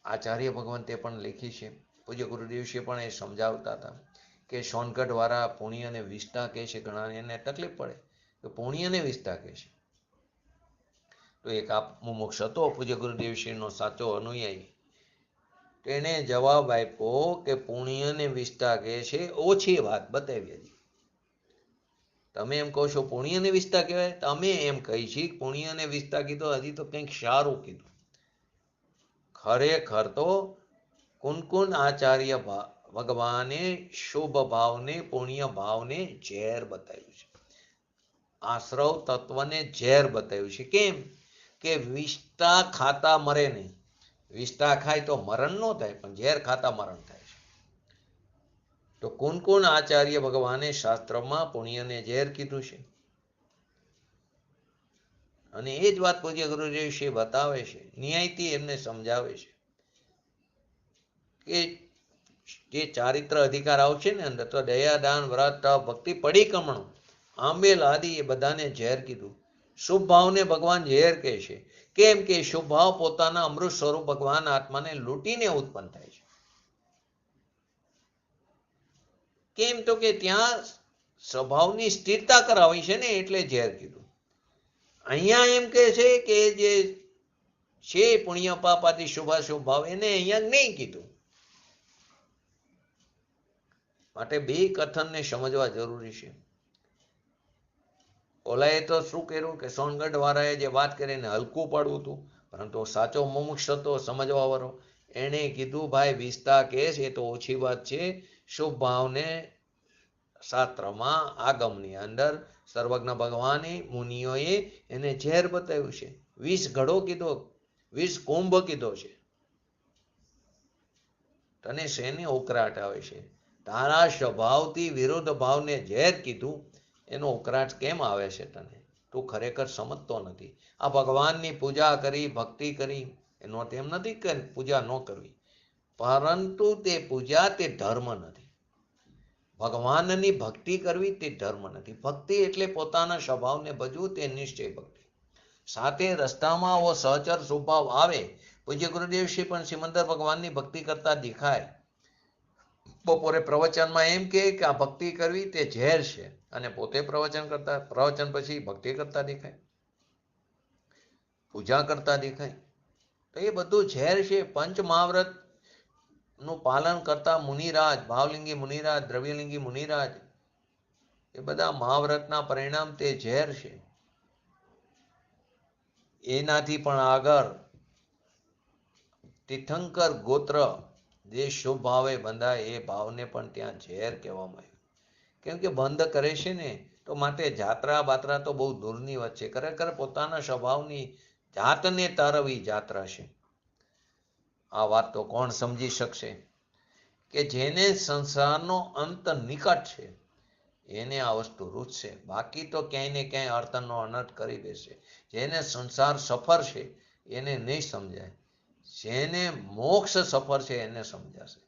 આચાર્ય ભગવંતે પણ લખી છે. પૂજ્ય ગુરુદેવશ્રી પણ એ સમજાવતા હતા કે સોનગઢ વાળા પુણ્ય અને વિષ્ટા કહે છે. ઘણા એને તકલીફ પડે કે પુણ્ય અને વિષ્ટા કહે છે. તો એક મુમુક્ષ હતો પૂજ્ય ગુરુદેવશ્રીનો સાચો અનુયાયી, તેને જવાબ આપ્યો કે પુણ્ય અને વિષ્ટા કહે છે ઓછી વાત બતાવી હતી. તમે એમ કહો છો પુણ્ય અને વિષ્ટા કહેવાય, તમે એમ કહી છે પુણ્ય અને વિષ્ટા કીધું હજી તો કંઈક સારું કીધું. ખરેખર તો કુનકુન આચાર્ય ભગવાને શુભ ભાવને પુણ્ય ભાવને ઝેર બતાવ્યું છે. આશ્રવ તત્વને ઝેર બતાવ્યું છે. કેમ કે વિષ્ટા ખાતા મરે નહીં. વિષ્ટા ખાય તો મરણ ન થાય પણ ઝેર ખાતા મરણ થાય છે. તો કુનકુન આચાર્ય ભગવાને શાસ્ત્રમાં પુણ્યને ઝેર કીધું છે. અને એ જ વાત પૂજ્ય ગુરુદેવશ્રી બતાવે છે, ન્યાયથી એમને સમજાવે છે કે જે ચારિત્ર અધિકાર આવશે ને અંદર તો દયા દાન વ્રત તપ ભક્તિ પરિક્રમણ આંબેલ આદિ એ બધાને ઝેર કીધું. શુભ ભાવને ભગવાન ઝેર કહે છે. કેમ કે શુભ ભાવ પોતાના અમૃત સ્વરૂપ ભગવાન આત્માને લૂંટીને ઉત્પન્ન થાય છે. કેમ તો કે ત્યાં સ્વભાવની સ્થિરતા કરાવી છે ને એટલે ઝેર કીધું. અહીંયા એમ કે છે કે જે છે પુણ્ય પાપ આદિ શુભાશુભ ભાવ એને અહીંયા નહીં કીધું. માટે બે કથનને સમજવા જરૂરી છે. ઓલાએ તો શું કર્યું કે સોનગઢ વાળાએ જે વાત કરીને હલકું પાડવું હતું, પરંતુ સાચો મુમુક્ષ હતો સમજવા વાળો, એને કીધું ભાઈ વિષ્ટા કેસ એ તો ઓછી વાત છે. શુભ ભાવને શાસ્ત્રમાં આગમની અંદર સર્વજ્ઞ ભગવાને મુનિઓએ એને ઝેર બતાવ્યું છે. વિષ ઘડો કીધો, વિષ કુંભ કીધો છે. તને શેને ઉકળાટ આવે છે? તારા સ્વભાવથી વિરુદ્ધ ભાવને ઝેર કીધું, એનો ઉકળાટ કેમ આવે છે તને? તું ખરેખર સમજતો નથી. આ ભગવાનની પૂજા કરી ભક્તિ કરી એનો તેમ નથી કે પૂજા ન કરવી, પરંતુ તે પૂજા તે ધર્મ નથી. ભગવાનની ભક્તિ કરવી તે ધર્મ નથી. ભક્તિ એટલે પોતાના સ્વભાવને ભજવું, તે નિશ્ચય ભક્તિ. સાથે રસ્તામાં આવો સહચર સ્વભાવ આવે. પૂજ્ય ગુરુદેવશ્રી પણ સિમંદર ભગવાનની ભક્તિ કરતા દેખાય. બપોરે પ્રવચનમાં એમ કે આ ભક્તિ કરવી તે ઝેર છે, અને પોતે પ્રવચન પછી ભક્તિ કરતા દેખાય, પૂજા કરતા દેખાય. તો એ બધું ઝેર છે. પંચ મહાવ્રત નું પાલન કરતા મુનિરાજ, ભાવલિંગી મુનિરાજ, દ્રવ્યલિંગી મુનિરાજ, એ બધા મહાવ્રતના પરિણામ તે ઝેર છે. એનાથી પણ આગળ તીર્થંકર ગોત્ર જે શુભ ભાવે બંધાય એ ભાવને પણ ત્યાં ઝેર કહેવામાં આવ્યું. કેમ કે બંધ કરે છે ને, તો માટે જાત્રા બાત્રા તો બહુ દૂરની વાત છે. ખરેખર પોતાના સ્વભાવની જાતને તારવી જાત્રા છે. આ વાત તો કોણ સમજી શકશે કે જેને સંસારનો અંત નિકટ છે, એને આ વસ્તુ રૂચશે. બાકી તો ક્યાંય ને ક્યાંય અર્થનો અનર્થ કરી દેશે. જેને સંસાર સફર છે એને નહીં સમજાય, જેને મોક્ષ સફર છે એને સમજાશે,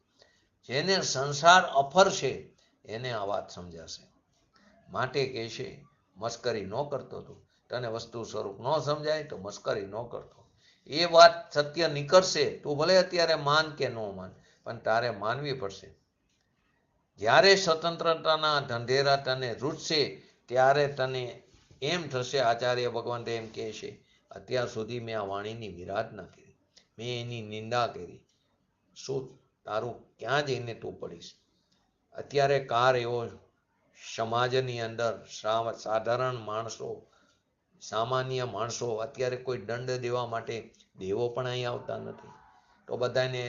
જેને સંસાર અફર છે એને આ વાત સમજાશે. માટે કહે છે મસ્કરી ન કરતો તું, તને વસ્તુ સ્વરૂપ ન સમજાય તો મસ્કરી ન કરતો. એ વાત સત્ય નીકળશે. તું ભલે અત્યારે માન કે ન માન, પણ તારે માનવી પડશે. જ્યારે સ્વતંત્રતાના ઢંઢેરા તને રૂચશે ત્યારે તને એમ થશે, આચાર્ય ભગવંત એમ કહે છે, અત્યાર સુધી મેં આ વાણીની વિરાધના કરી, મેં એની નિંદા કરી, શું તારું ક્યાં જઈને તું પડીશ? અત્યારે કાર એવો સમાજની અંદર સાધારણ માણસો, સામાન્ય માણસો અત્યારે કોઈ દંડ દેવા માટે દેવો પણ અહીં આવતા નથી. તો બધાને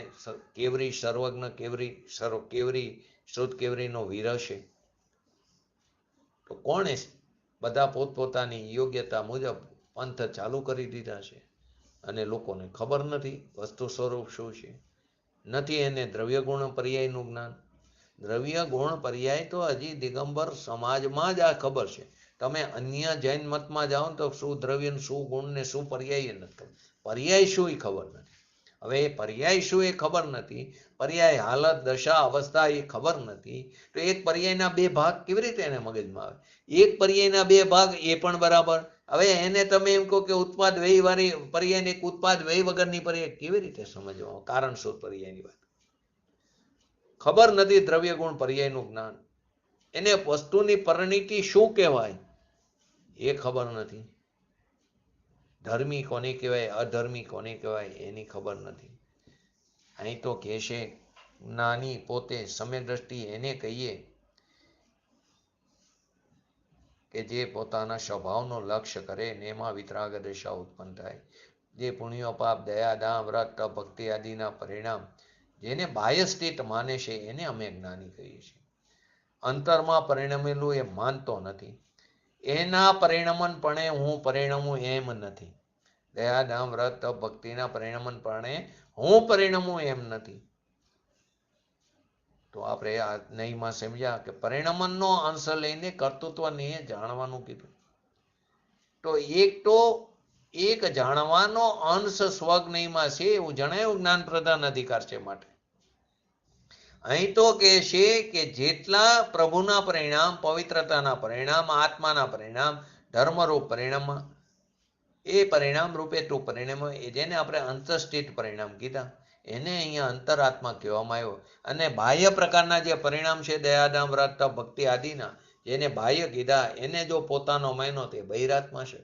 કેવરી સર્વજ્ઞ કેવરી શ્રુત કેવરીનો વિરહ છે. તો કોણે બધા પોતપોતાની યોગ્યતા મુજબ પંથ ચાલુ કરી દીધા છે અને લોકોને ખબર નથી વસ્તુ સ્વરૂપ શું છે. નથી એને દ્રવ્ય ગુણ પર્યાયનું જ્ઞાન. દ્રવ્ય ગુણ પર્યાય તો હજી દિગંબર સમાજમાં જ આ ખબર છે. તમે અન્ય જૈન મતમાં જાઓ તો શું દ્રવ્ય, શું ગુણ ને શું પર્યાય નથી ખબર. પર્યાય શું એ ખબર નથી. હવે એ પર્યાય શું એ ખબર નથી, પર્યાય હાલત, દશા, અવસ્થા એ ખબર નથી. તો એક પર્યાયના બે ભાગ કેવી રીતે એને મગજમાં આવે? એક પર્યાયના બે ભાગ એ પણ બરાબર. હવે એને તમે એમ કહો કે ઉત્પાદ વ્યય વાળી પર્યાય ને એક ઉત્પાદ વ્યય વગરની પર્યાય કેવી રીતે સમજવા? કારણ શું પર્યાયની વાત ખબર નથી. દ્રવ્ય ગુણ પર્યાયનું જ્ઞાન, એને વસ્તુની પરિણીતિ શું કહેવાય એ ખબર નથી. ધર્મી કોને કહેવાય, અધર્મી કોને કહેવાય એની ખબર નથી. અહીં તો કહે છે જ્ઞાની પોતે સમ્યક દ્રષ્ટિ એને કહીએ કે જે પોતાના સ્વભાવનો લક્ષ્ય કરે ને એમાં વિતરાગ દશા ઉત્પન્ન થાય. જે પુણ્યો, પાપ, દયા, દાન, વ્રત, તપ, ભક્તિ આદિના પરિણામ જેને બાહ્ય સ્થિત માને છે એને અમે જ્ઞાની કહીએ છીએ. અંતરમાં પરિણમેલું એ માનતો નથી. એના પરિણમનપણે હું પરિણમું એમ નથી. દયા, દાન, વ્રત, તપ, ભક્તિના પરિણમનપણે હું પરિણમું એમ નથી. તો આપણે આ નહીંમાં સમજ્યા કે પરિણમનનો અંશ લઈને કર્તૃત્વને જાણવાનું કીધું. તો એક જાણવાનો અંશ સ્વજ્ઞમાં છે એવું જણાયું જ્ઞાન પ્રધાન અધિકાર છે. માટે અહીં તો કહે છે કે જેટલા પ્રભુના પરિણામ, પવિત્રતાના પરિણામ, આત્માના પરિણામ, ધર્મરૂપ પરિણામ, એ પરિણામ રૂપે તું પરિણામ જેને આપણે અંતસ્થિત પરિણામ કીધા એને અહીંયા અંતરાત્મા કહેવામાં આવ્યો. અને બાહ્ય પ્રકારના જે પરિણામ છે દયાદાન, વ્રત, ભક્તિ આદિના જેને બાહ્ય કીધા એને જો પોતાનો માયનો તે બહિરાત્મા છે.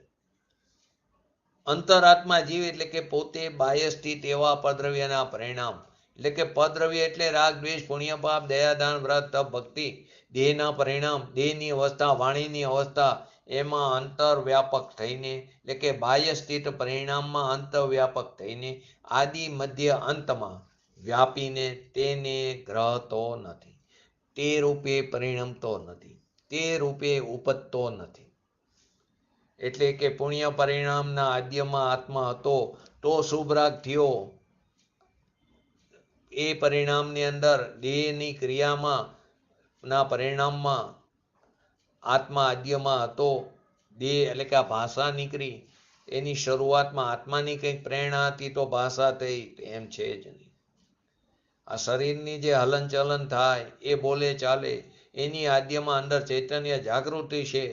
અંતરાત્મા જીવ એટલે કે પોતે બાહ્ય સ્થિત એવા પદ્રવ્યના પરિણામ, એટલે કે પદ્રવ્ય એટલે રાગ, દ્વેષ, પુણ્ય, પાપ, દયાદાન, વ્રત, તપ, ભક્તિ, દેહના પરિણામ, દેહની અવસ્થા, વાણીની અવસ્થા એમાં અંતરવ્યાપક થઈને, એટલે કે બાહ્ય સ્થિત પરિણામમાં અંતરવ્યાપક થઈને આદિ મધ્ય અંતમાં વ્યાપીને તેને ગ્રહતો નથી, તે રૂપે પરિણમતો નથી, તે રૂપે ઉપજતો નથી. એટલે કે પુણ્ય પરિણામના આદ્યમાં આત્મા હતો તો શુભરાગ થયો. એ પરિણામની અંદર દેહની ક્રિયામાં ના પરિણામમાં આત્મા આદ્યમાં હતો. દેહ એટલે કે આ ભાષા નીકળી એની શરૂઆતમાં આત્માની કંઈક પ્રેરણા હતી તો ભાષા થઈ, એમ છે જ નહીં. આ શરીરની જે હલનચલન થાય, એ બોલે ચાલે, એની આદ્યમાં અંદર ચૈતન્ય જાગૃતિ છે.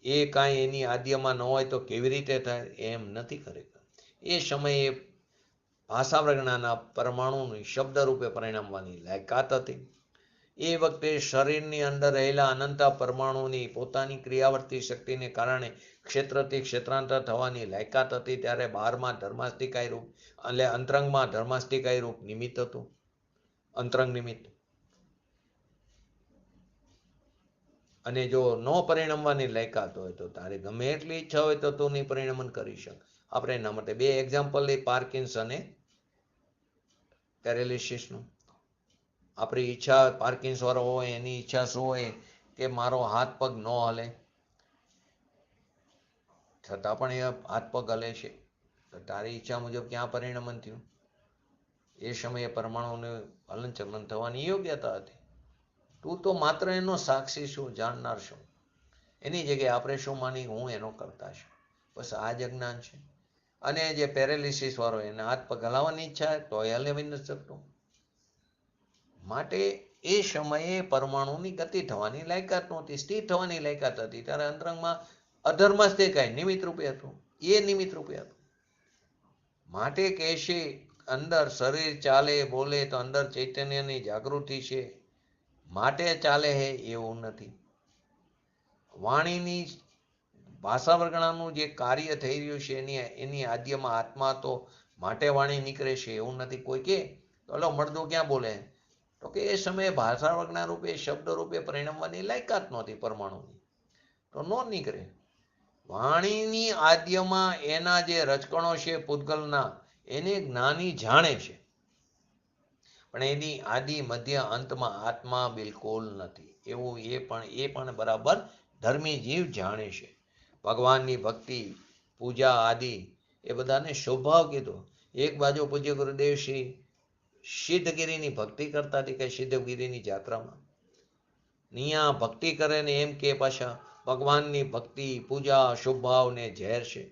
એ કાંઈ એની આદ્યમાં ન હોય તો કેવી રીતે થાય? એમ નથી ખરેખર. એ સમયે ભાષા પ્રજ્ઞાના પરમાણુની શબ્દ રૂપે પરિણમવાની લાયકાત હતી. એ વખતે શરીરની અંદર રહેલા અનંત પરમાણુની પોતાની ક્રિયાવર્તી શક્તિને કારણે ક્ષેત્રથી ક્ષેત્રાંતર થવાની લાયકાત હતી. ત્યારે બહારમાં ધર્માસ્તિકાય રૂપ એટલે અંતરંગમાં ધર્માસ્તિકાય રૂપ નિમિત્ત હતું, અંતરંગ નિમિત્ત. અને જો ન પરિણમવાની લાયકાત હોય તો તારે ગમે એટલી ઈચ્છા હોય તો તું નહીં પરિણમન કરી શક. આપણે એના માટે બે એક્ઝામ્પલ લઈ, પાર્કિન્સ અને પેરેલિસિસનું. આપણી ઈચ્છા, પાર્કિન્સ વાળો હોય એની ઈચ્છા શું હોય કે મારો હાથ પગ ન હલે, છતાં પણ એ હાથ પગ હલે છે. તો તારી ઈચ્છા મુજબ ક્યાં પરિણમન થયું? એ સમયે પરમાણુને હલનચલન થવાની યોગ્યતા હતી. તું તો માત્ર એનો સાક્ષી છું, જાણનાર છું. એની જગ્યાએ આપણે શું માની, હું એનો કરતા છું. બસ આ જ અજ્ઞાન છે. અને જે પેરેલિસિસ વાળો એને હાથ પગ હલાવવાની ઈચ્છા તો એ હલાવી નથી શકતો. માટે એ સમયે પરમાણુની ગતિ થવાની લાયકાત નહોતી, સ્થિર થવાની લાયકાત હતી. ત્યારે અંતરંગમાં અધર્મ જ દેખાય, નિમિત્ત રૂપે હતું. એ નિમિત્ત રૂપે હતું. માટે કહેશે અંદર શરીર ચાલે બોલે તો અંદર ચૈતન્યની જાગૃતિ છે, માટે ચાલે હે એવું નથી. વાણીની ભાષા વર્ગણાનું જે કાર્ય થઈ રહ્યું છે એની આદ્યમાં આત્મા તો માટે વાણી નીકળે છે એવું નથી. કોઈ કે તો મળદો ક્યાં બોલે, તો કે એ સમયે ભાષા વર્ગના રૂપે શબ્દ રૂપે પરિણમવાની લાયકાત નહોતી પરમાણુની, તો ન નીકળે. વાણીની આદ્યમાં એના જે રચકણો છે પૂતગલના, એને જ્ઞાની જાણે છે, પણ એની આદિ મધ્ય અંતમાં આત્મા બિલકુલ નથી. એવું એ પણ બરાબર ધર્મી જીવ જાણે છે. ભગવાનની ભક્તિ પૂજા આદિ એ બધાને સ્વભાવ કીધો. એક બાજુ પૂજ્ય ગુરુદેવ શ્રી સિદ્ધગીરીની ભક્તિ કરતા હતી કે સિદ્ધગીરીની જાત્રામાં અહીંયા ભક્તિ કરે ને એમ કે પાછા ભગવાનની ભક્તિ પૂજા શુભભાવ ને ઝેર છે.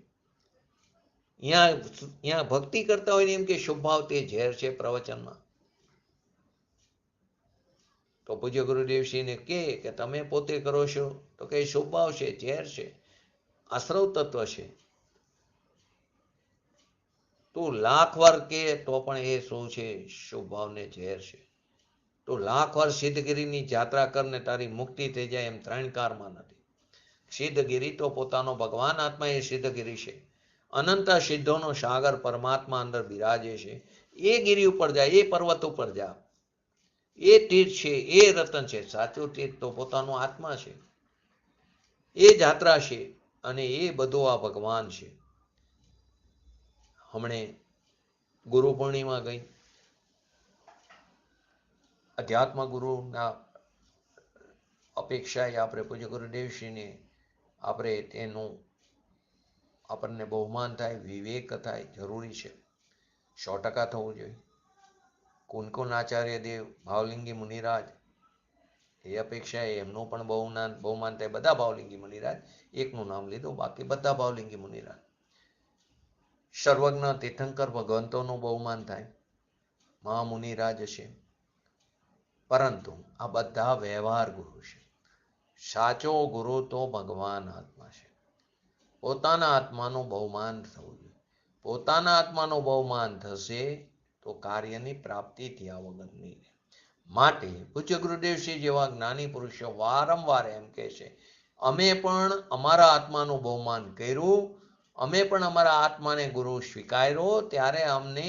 અહીંયા ભક્તિ કરતા હોય ને એમ કે શુભભાવ તે ઝેર છે પ્રવચનમાં. તો પૂજ્ય ગુરુદેવશ્રીને કે તમે પોતે કરો છો તો કે શુભભાવ છે, ઝેર છે, આશ્રવ તત્વ છે. તું લાખ વાર કે તો પણ એ શું છે, શુભભાવ ને ઝેર છે. તું લાખ વાર સિદ્ધગીરીની જાત્રા કરને તારી મુક્તિ થઈ જાય એમ ત્રણકારમાં નથી. સિદ્ધગીરી તો પોતાનો ભગવાન આત્મા એ સિદ્ધગીરી છે. અનંત સિદ્ધોનો સાગર પરમાત્મા અંદર બિરાજે છે. એ ગીરી ઉપર જાય, એ પર્વત ઉપર જા, એ તીર્થ છે, એ રતન છે. સાચું તીર્થ તો પોતાનો આત્મા છે, એ જાત્રા છે, અને એ બધો આ ભગવાન છે. હમણે ગુરુ પૂર્ણિમા ગઈ. અધ્યાત્મ ગુરુના અપેક્ષાએ આપણે પૂજ્ય ગુરુદેવશ્રીને આપણે તેનું આપણને બહુમાન થાય, વિવેક થાય, જરૂરી છે. 100% થવું જોઈએ. કુનકુન આચાર્ય દેવ, ભાવલિંગી મુનિરાજ, એ અપેક્ષાએ એમનું પણ બહુમાન થાય. બધા ભાવલિંગી મુનિરાજ, એકનું નામ લીધું, બાકી બધા ભાવલિંગી મુનિરાજ. સર્વજ્ઞ તીર્થંકર ભગવંતોનું બહુમાન થાય, મહામુનિરાજ છે. પરંતુ આ બધા વ્યવહાર ગુરુ છે. સાચો ગુરુ તો ભગવાન આત્મા છે. પોતાના આત્માનું બહુમાન થવું જોઈએ. પોતાના આત્માનું બહુમાન થશે તો કાર્યની પ્રાપ્તિ થયા વગરની. માટે પૂજ્ય ગુરુદેવશ્રી જેવા જ્ઞાની પુરુષો વારંવાર એમ કહે છે, અમે પણ અમારા આત્માનું બહુમાન કર્યું, અમે પણ અમારા આત્માને ગુરુ સ્વીકાર્યો, ત્યારે અમને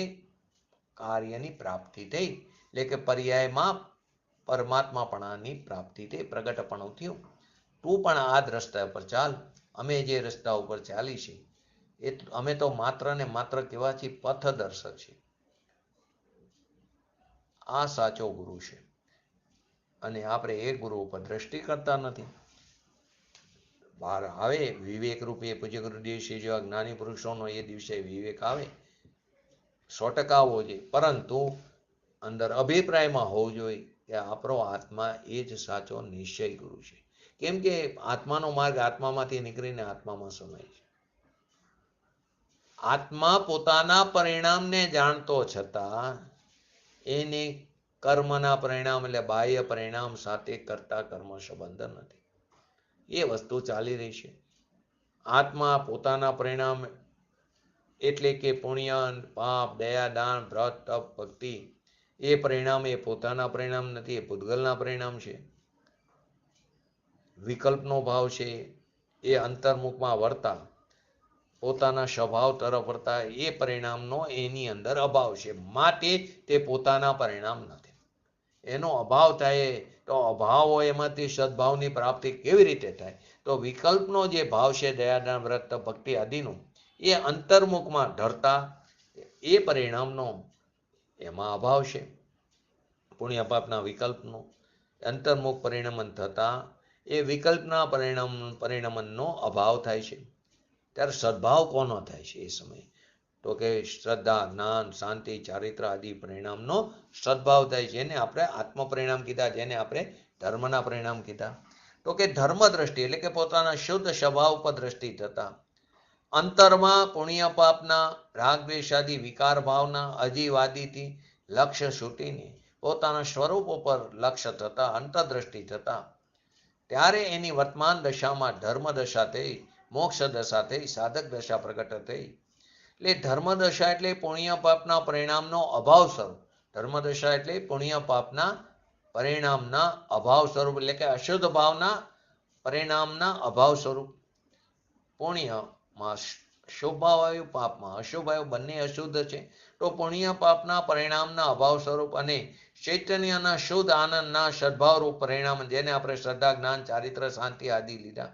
કાર્યની પ્રાપ્તિ થઈ. એટલે કે પર્યાયમાં પરમાત્માપણાની પ્રાપ્તિ થઈ, પ્રગટપણું થયું. તું પણ આ જ રસ્તા ઉપર ચાલ. અમે જે રસ્તા ઉપર ચાલી છે એ અમે તો માત્ર ને માત્ર કેવા છીએ, પથદર્શક છે. આ સાચો ગુરુ છે. અને આપણે એ ગુરુ ઉપર દ્રષ્ટિ કરતા નથી. બહાર આવે વિવેક રૂપે પૂજ્ય ગુરુદેવશ્રી જેવા જ્ઞાની પુરુષોનો એ દિવસે વિવેક આવે, 100% આવવો જોઈએ. પરંતુ અંદર અભિપ્રાયમાં હોવું જોઈએ કે આપણો આત્મા એ જ સાચો નિશ્ચય ગુરુ છે. કેમ કે આત્માનો માર્ગ આત્મામાંથી નીકળીને આત્મામાં સમાય છે. આત્મા પોતાના પરિણામને જાણતો છતાં એને કર્મના પરિણામ એટલે બાહ્ય પરિણામ સાથે કરતા કર્મ સંબંધ નથી. એ વસ્તુ ચાલી રહી છે. આત્મા પોતાના પરિણામ એટલે કે પુણ્ય, પાપ, દયા, દાન, વ્રત, તપ, ભક્તિ, એ પરિણામ એ પોતાના પરિણામ નથી, એ પૂતગલના પરિણામ છે. વિકલ્પનો ભાવ છે એ અંતર્મુખમાં વર્તા, પોતાના સ્વભાવ તરફ વર્તા, એ પરિણામનો એની અંદર અભાવ છે. માટે તે પોતાના પરિણામ નથી. એનો અભાવ થાય તો અભાવ હોય એમાંથી સદભાવની પ્રાપ્તિ કેવી રીતે થાય? તો વિકલ્પનો જે ભાવ છે દયાદાન, વ્રત, ભક્તિ આદિનો, એ અંતર્મુખમાં ઢળતા એ પરિણામનો એમાં અભાવ છે. પુણ્ય પાપના વિકલ્પનો અંતર્મુખ પરિણમન થતા એ વિકલ્પના પરિણમનનો અભાવ થાય છે. ત્યારે સદભાવ કોનો થાય છે એ સમયે? તો કે શ્રદ્ધા, જ્ઞાન, શાંતિ, ચારિત્ર આદિ પરિણામનો સદભાવ થાય છે. એને આપણે આત્મ પરિણામ કીધા, જેને આપણે ધર્મના પરિણામ કીધા? તો કે ધર્મ દ્રષ્ટિ એટલે કે પોતાના શુદ્ધ સ્વભાવ પર દ્રષ્ટિ થતા અંતરમાં પુણ્ય પાપના રાગ દ્વેષાદી વિકાર ભાવના અજીવાદીથી લક્ષ્ય છૂટીને પોતાના સ્વરૂપ ઉપર લક્ષ્ય થતા અંતરદ્રષ્ટિ થતા ત્યારે એની વર્તમાન દશામાં ધર્મ દશા થઈ, મોક્ષ દશા થઈ, સાધક દશા પ્રગટ થઈ. એટલે ધર્મ દશા એટલે પુણ્ય પાપના પરિણામનો અભાવ સ્વરૂપ. ધર્મ દશા એટલે પુણ્ય પાપના પરિણામના અભાવ સ્વરૂપ એટલે કે અશુદ્ધ ભાવના પરિણામના અભાવ સ્વરૂપ. પુણ્યમાં શુભ ભાવ આવ્યું, પાપમાં અશુભ આવ્યું, બંને અશુદ્ધ છે. તો પુણ્ય પાપના પરિણામના અભાવ સ્વરૂપ અને ચૈતન્યના શુદ્ધ આનંદના સદભાવરૂપ પરિણામ, જેને આપણે શ્રદ્ધા, જ્ઞાન, ચારિત્ર, શાંતિ આદિ લીધા,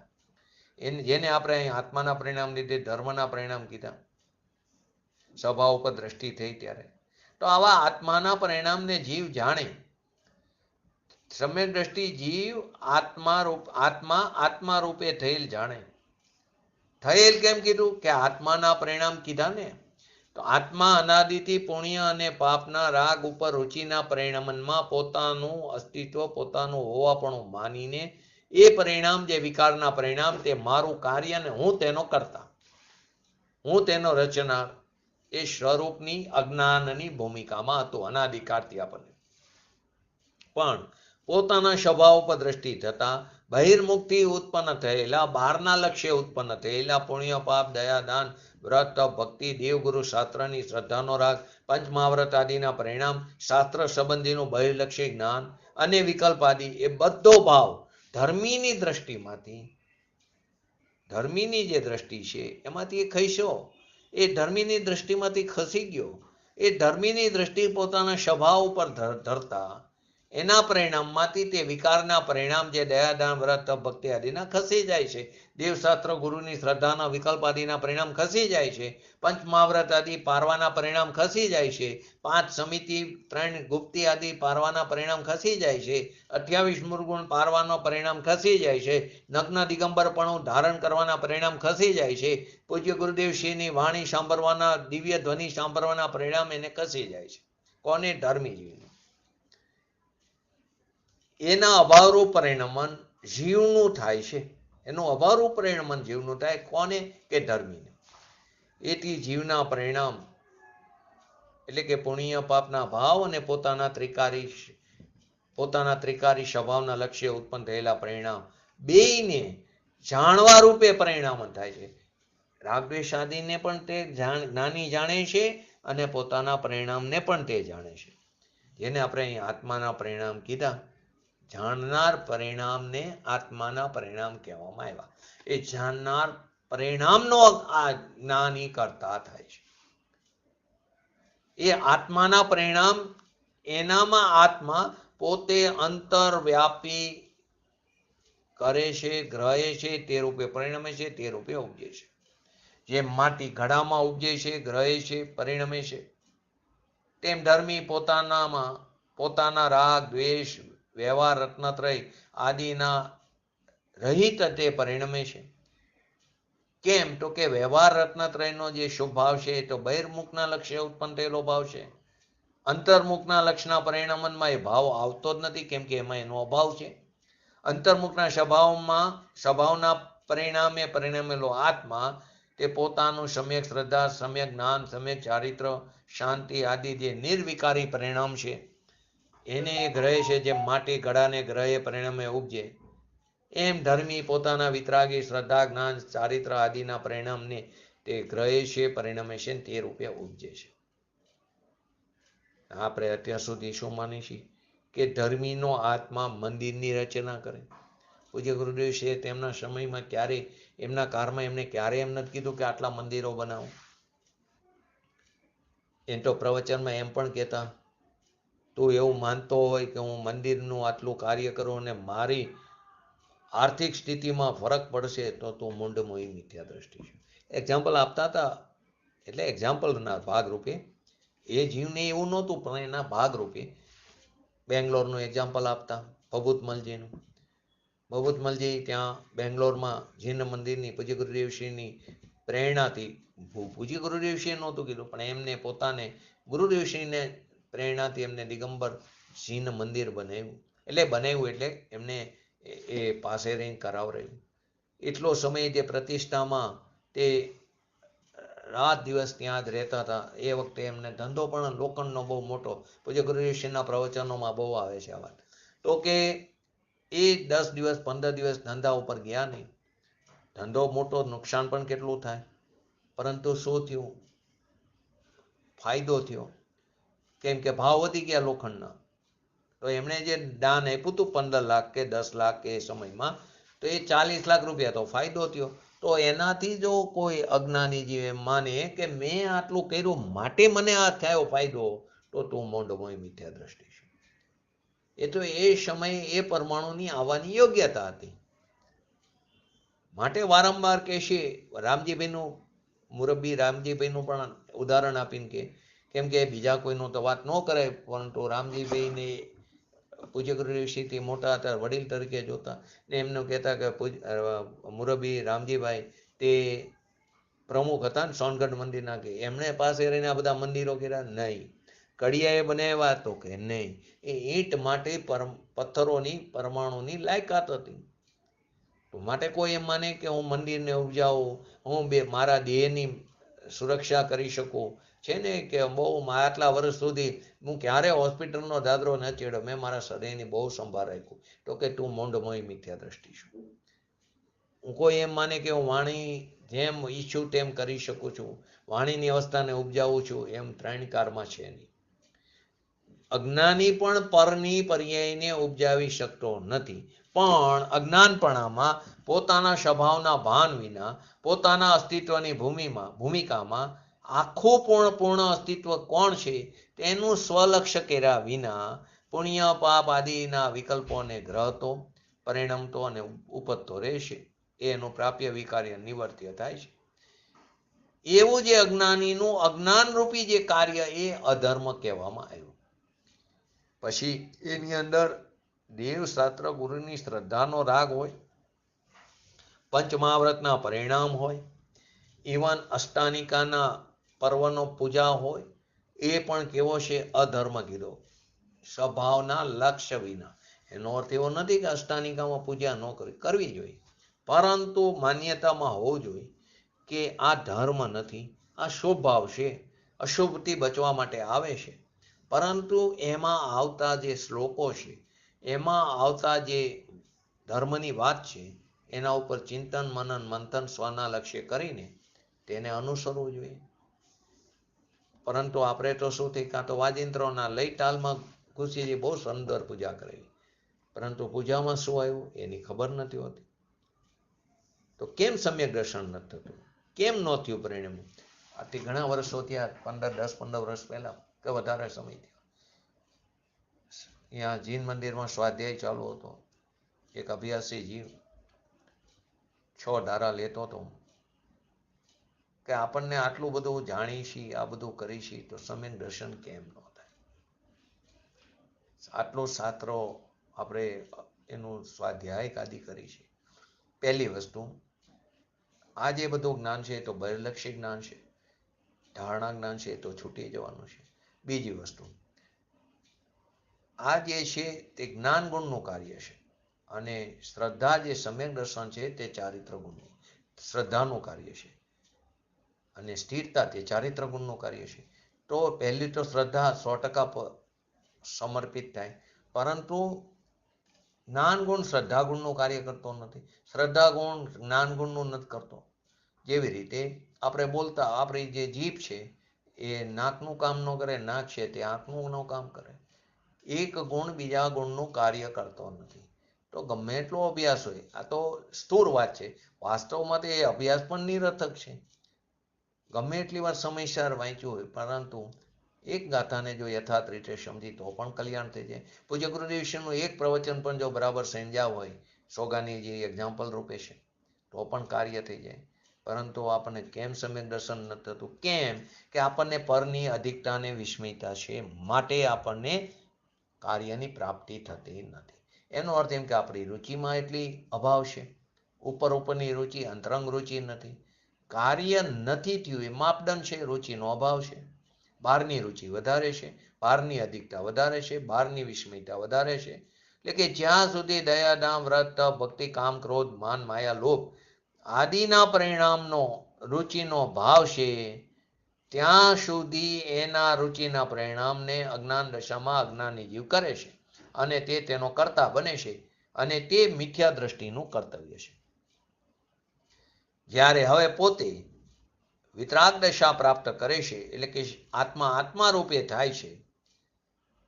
જેને આપણે અહીં આત્માના પરિણામ લીધે ધર્મના પરિણામ કીધા, સ્વભાવ ઉપર દ્રષ્ટિ થઈ ત્યારે. તો આવા આત્માના પરિણામને જીવ જાણે. સમ્યક દ્રષ્ટિ જીવ આત્મા રૂપે થયેલ જાણે. થયેલ કેમ કીધું? કે આત્માના પરિણામ કીધા ને. તો આત્મા અનાદિથી પુણ્ય અને પાપના રાગ ઉપર રુચિના પરિણામમાં પોતાનું અસ્તિત્વ, પોતાનું હોવાપણું માનીને એ પરિણામ, જે વિકારના પરિણામ, તે મારું કાર્ય ને હું તેનો કરતા, હું તેનો રચનાર, એ સ્વરૂપની અજ્ઞાનની ભૂમિકામાં હતું અનાદિકાળથી આપણને. પણ પોતાના સ્વભાવ પર દ્રષ્ટિ થતા બહિર્મુખથી ઉત્પન્ન થયેલા, બહારના લક્ષ્ય ઉત્પન્ન થયેલા પુણ્ય પાપ, દયા, દાન, વ્રત, તપ, ભક્તિ, દેવગુરુ, શાસ્ત્રની શ્રદ્ધાનો રાગ, પંચમહાવ્રત આદિના પરિણામ, શાસ્ત્ર સંબંધીનું બહિર્લક્ષ્ય જ્ઞાન અને વિકલ્પ આદિ, એ બધો ભાવ ધર્મીની દ્રષ્ટિમાંથી, ધર્મીની જે દ્રષ્ટિ છે એમાંથી એ ખસ્યો. એ ધર્મીની દ્રષ્ટિમાંથી ખસી ગયો. એ ધર્મીની દ્રષ્ટિ પોતાના સ્વભાવ ઉપર ધરતા એના પરિણામમાંથી તે વિકારના પરિણામ, જે દયાદાન, વ્રત, તપ, ભક્તિ આદિના ખસી જાય છે. દેવશાસ્ત્ર, ગુરુની શ્રદ્ધાના વિકલ્પ આદિના પરિણામ ખસી જાય છે. પંચમહાવ્રત આદિ પારવાના પરિણામ ખસી જાય છે. 5 સમિતિ, 3 ગુપ્તિ આદિ પારવાના પરિણામ ખસી જાય છે. 28 મૂળગુણ પારવાનો પરિણામ ખસી જાય છે. નગ્ન દિગંબરપણું ધારણ કરવાના પરિણામ ખસી જાય છે. પૂજ્ય ગુરુદેવશ્રીની વાણી સાંભળવાના, દિવ્ય ધ્વનિ સાંભળવાના પરિણામ એને ખસી જાય છે. કોને? ધર્મી જીવને. એના અભાવરૂપ પરિણમન જીવનું થાય છે. એનું અભાવરૂપ પરિણમન જીવનું થાય. કોને? કે ધર્મીને. એથી જીવના પરિણામ એટલે કે પુણ્ય પાપના ભાવ અને પોતાના ત્રિકારી સ્વભાવના લક્ષ્ય ઉત્પન્ન થયેલા પરિણામ બેયને જાણવા રૂપે પરિણામ થાય છે. રાગદ્વેષ આદિને પણ તે જ્ઞાની જાણે છે અને પોતાના પરિણામને પણ તે જાણે છે. જેને આપણે અહીં આત્માના પરિણામ કીધા. જાણનાર પરિણામને આત્માના પરિણામ કહેવામાં આવ્યા. એ જાણનાર પરિણામનો આ જ્ઞાની કરતા થાય છે. એ આત્માના પરિણામ, એનામાં આત્મા પોતે અંતરવ્યાપી કરે છે, ગ્રહે છે, તે રૂપે પરિણમે છે, તે રૂપે ઉપજે છે. જેમ માટી ઘડામાં ઉપજે છે, ગ્રહે છે, પરિણમે છે, તેમ ધર્મી પોતાના રાગ, દ્વેષ, વ્યવહાર, રત્નત્રય આદિના રહિત તે પરિણમે છે. કેમ? તો કે વ્યવહાર રત્નત્રયનો જે શુભ ભાવ છે એ તો બહિર્મુખના લક્ષ્ય ઉત્પન્ન થયેલો ભાવ છે. અંતર્મુખના લક્ષના પરિણામનમાં એ ભાવ આવતો જ નથી, કેમ કે એમાં એનો અભાવ છે. અંતર્મુખના સ્વભાવના પરિણામે પરિણમેલો આત્મા તે પોતાનું સમ્યક શ્રદ્ધા, સમ્યક જ્ઞાન, સમ્યક ચારિત્ર, શાંતિ આદિ જે નિર્વિકારી પરિણામ છે એને ગ્રહે છે. જેમ માટી ઘડાને ગ્રહે પરિણામે ઉપજે, એમ ધર્મી પોતાના વિતરાગી શ્રદ્ધા, જ્ઞાન, ચારિત્ર આદિના પરિણામને તે ગ્રહે છે, પરિણમે છે, તે રૂપે ઉપજે છે. આપણે અત્યાર સુધી શું માની છીએ? કે ધર્મીનો આત્મા મંદિરની રચના કરે. પૂજ્ય ગુરુદેવ છે તેમના સમયમાં ક્યારે, એમના કાળમાં એમને ક્યારે એમ નથી કીધું કે આટલા મંદિરો બનાવો. એમ તો પ્રવચનમાં એમ પણ કહેતા, તું એવું માનતો હોય કે હું મંદિરનું આટલું કાર્ય કરું અને મારી આર્થિક સ્થિતિમાં ફરક પડશે તો તું મૂંડમોઈ મિથ્યા દ્રષ્ટિ છે. એક્ઝામ્પલ આપતા હતા. એટલે એક્ઝામ્પલના ભાગરૂપે, એ જીવને એવું નહોતું પણ એના ભાગરૂપે બેંગ્લોરનું એક્ઝામ્પલ આપતા. ભભૂતમલજીનું. ભભૂતમલજી ત્યાં બેંગ્લોરમાં જીન મંદિરની પૂજ્ય ગુરુદેવશ્રીની પ્રેરણાથી, પૂજ્ય ગુરુદેવશ્રીએ નહોતું કીધું પણ એમને પોતાને ગુરુદેવશ્રીને પ્રેરણાથી એમને દિગંબર જીન મંદિર બનાવ્યું. એટલે બનાવ્યું એટલે એમને એ પાસે રહીને કરાવરાયું. એટલો સમય જે પ્રતિષ્ઠામાં તે રાત દિવસ ત્યાં જ રહેતા હતા. એ વખતે એમને ધંધો પણ લોખંડનો બહુ મોટો, પૂજ્ય ગુરુદેવશ્રીના પ્રવચનોમાં બહુ આવે છે આ વાત. તો કે એ 10 દિવસ 15 દિવસ ધંધા ઉપર ગયા નહીં. ધંધો મોટો, નુકસાન પણ કેટલું થાય, પરંતુ શું થયું? ફાયદો થયો. કેમ કે ભાવ વધી ગયા લોખંડના. તો એમણે જે દાન આપ્યું હતું 15 લાખ કે 10 લાખ કે એ સમયમાં, તો એ 40 લાખ રૂપિયા તો ફાયદો થયો. તો એનાથી જો કોઈ અજ્ઞાની જીવ માને કે મેં આટલું કર્યું માટે મને આ થયો ફાયદો, તો તું મોંઢમોય મિથ્યા દ્રષ્ટિ છે. એ તો એ સમયે એ પરમાણુની આવવાની યોગ્યતા હતી. માટે વારંવાર કહેશે, રામજીભાઈનું મુરબ્બી રામજીભાઈનું પણ ઉદાહરણ આપીને કે, કેમ કે બીજા કોઈનું તો વાત ન કરે, પરંતુ રામજીભાઈને પૂજ્ય ગુરુદેવશ્રીથી મોટા હતા, વડીલ તરીકે જોતા, ને એમને કહેતા કે મુરબ્બી રામજીભાઈ તે પ્રમુખ હતા ને સોનગઢ મંદિરના, કે એમણે પાસે રહીને આ બધા મંદિરો કર્યા? નહીં. કડિયાએ બનાવ્યા? તો કે નહીં. એ ઈંટ માટે પથ્થરોની પરમાણુની લાયકાત હતી. તો માટે કોઈ એમ માને કે હું મંદિરને ઉપજાવું, હું મારા દેહની સુરક્ષા કરી શકું છે ને, કે બહુ આટલા વર્ષ સુધી હું ક્યારે હોસ્પિટલનો દાદરો ન ચડ્યો, મેં મારા શરીરની બહુ સંભાળ રાખ્યું, તો કે તું મોંઢમોય મિથ્યા દ્રષ્ટિ છું. હું કોઈ એમ માને કે હું વાણી જેમ ઈચ્છું તેમ કરી શકું છું, વાણીની અવસ્થાને ઉપજાવું છું, એમ ત્રણકારમાં છે નહીં. અજ્ઞાની પણ પરની પર્યાયને ઉપજાવી શકતો નથી, પણ અજ્ઞાનપણામાં પોતાના સ્વભાવના ભાન વિના પોતાના અસ્તિત્વની ભૂમિકામાં આખું પૂર્ણ અસ્તિત્વ કોણ છે તેનું સ્વલક્ષ્ય કર્યા વિના પુણ્ય પાપ આદિના વિકલ્પોને ગ્રહતો, પરિણમતો અને ઉપજતો રહેશે. એનું પ્રાપ્ય વિકાર્ય નિવર્ત્ય થાય છે. એવું જે અજ્ઞાનીનું અજ્ઞાનરૂપી જે કાર્ય એ અધર્મ કહેવામાં આવ્યું. પછી એની અંદર દેવ શાસ્ત્ર ગુરુની શ્રદ્ધાનો રાગ હોય, પંચમહાવ્રતના પરિણામ હોય, ઇવન અષ્ટાનિકાના પર્વનો પૂજા હોય, એ પણ કેવો છે? અધર્મ કીધો, સ્વભાવના લક્ષ્ય વિના. એનો અર્થ એવો નથી કે અષ્ટાનિકામાં પૂજા ન કરવી જોઈએ, પરંતુ માન્યતામાં હોવું જોઈએ કે આ ધર્મ નથી, આ શુભ ભાવ છે, અશુભથી બચવા માટે આવે છે. પરંતુ એમાં આવતા જે શ્લોકો છે, એમાં આવતા જે ધર્મની વાત છે, એના ઉપર ચિંતન મનન મંથન સ્વના લક્ષ્ય કરીને તેને અનુસરવું જોઈએ. પરંતુ આપણે તો શું થઈ, કાં તો વાજિંત્રોના લઈ તાલમાં ઘૂસી બહુ સુંદર પૂજા કરેલી, પરંતુ પૂજામાં શું આવ્યું એની ખબર નથી હોતી. તો કેમ સમ્યક દર્શન નથી થતું? કેમ ન થયું પરિણામ? આથી ઘણા વર્ષો થયા, 10-15 વર્ષ પહેલા કે વધારે સમય થયો, અહીંયા જીન મંદિરમાં સ્વાધ્યાય ચાલુ હતો. એક અભ્યાસી જીવ 6 ધારા લેતો હતો કે આપણને આટલું બધું જાણી છીએ, આ બધું કરી છીએ, તો સમ્યક દર્શન કેમ ન થાય? આટલો શાસ્ત્રો આપણે એનું સ્વાધ્યાય કાદી કરી છે. પહેલી વસ્તુ, આ જે બધું જ્ઞાન છે એ તો બહિર્લક્ષી જ્ઞાન છે, ધારણા જ્ઞાન છે એ તો છૂટી જવાનું છે. બીજી વસ્તુ, આ જે છે તે જ્ઞાન ગુણનું કાર્ય છે, અને શ્રદ્ધા જે સમ્યક દર્શન છે તે ચારિત્ર ગુણનું, શ્રદ્ધાનું કાર્ય છે, અને સ્થિરતા તે ચારિત્ર ગુણનું કાર્ય છે. તો પહેલી તો શ્રદ્ધા 100% સમર્પિત થાય, પરંતુ જ્ઞાન ગુણ શ્રદ્ધા ગુણનું કાર્ય કરતો નથી, શ્રદ્ધા ગુણ જ્ઞાન ગુણનું નથી કરતો. જેવી રીતે આપણે બોલતા, આપણી જે જીભ છે એ નાકનું કામ ન કરે, નાક છે તે આંખનું ન કામ કરે. એક ગુણ બીજા ગુણનું કાર્ય કરતો નથી. તો ગમે એટલો અભ્યાસ હોય, આ તો સ્થૂળ વાત છે, વાસ્તવમાં તો એ અભ્યાસ પણ નિરર્થક છે. ગમે એટલી વાર સમયસર વાંચ્યું હોય, પરંતુ એક ગાથાને જો યથાર્થ રીતે સમજી તો પણ કલ્યાણ થઈ જાય. પૂજ્ય ગુરુદેવશ્રીનું એક પ્રવચન પણ જો બરાબર સમજ્યા હોય, સોગાની જે એક્ઝામ્પલ રૂપે છે, તો પણ કાર્ય થઈ જાય. પરંતુ આપણને કેમ સમ્યક દર્શન નથી થતું? કેમ કે આપણને પરની અધિકતાને વિસ્મયતા છે, માટે આપણને કાર્યની પ્રાપ્તિ થતી નથી. એનો અર્થ એમ કે આપણી રુચિમાં એટલી અભાવ છે, ઉપરની રુચિ, અંતરંગ રુચિ નથી. કાર્ય નથી થયું એ માપદંડ છે, રુચિનો અભાવ છે. બહારની રુચિ વધારે છે, બહારની અધિકતા વધારે છે, બહારની વિસ્મયતા વધારે છે. એટલે કે જ્યાં સુધી દયા, દાન, વ્રત, તપ, ભક્તિ, કામ, ક્રોધ, માન, માયા, લોભ આદિના પરિણામનો રુચિનો ભાવ છે, ત્યાં સુધી એના રુચિના પરિણામને અજ્ઞાન દશામાં અજ્ઞાની જીવ કરે છે અને તે તેનો કર્તા બને છે અને તે મિથ્યા દ્રષ્ટિનું કર્તવ્ય છે. જ્યારે હવે પોતે વિતરાગ દશા પ્રાપ્ત કરે છે, એટલે કે આત્મા આત્મા રૂપે થાય છે,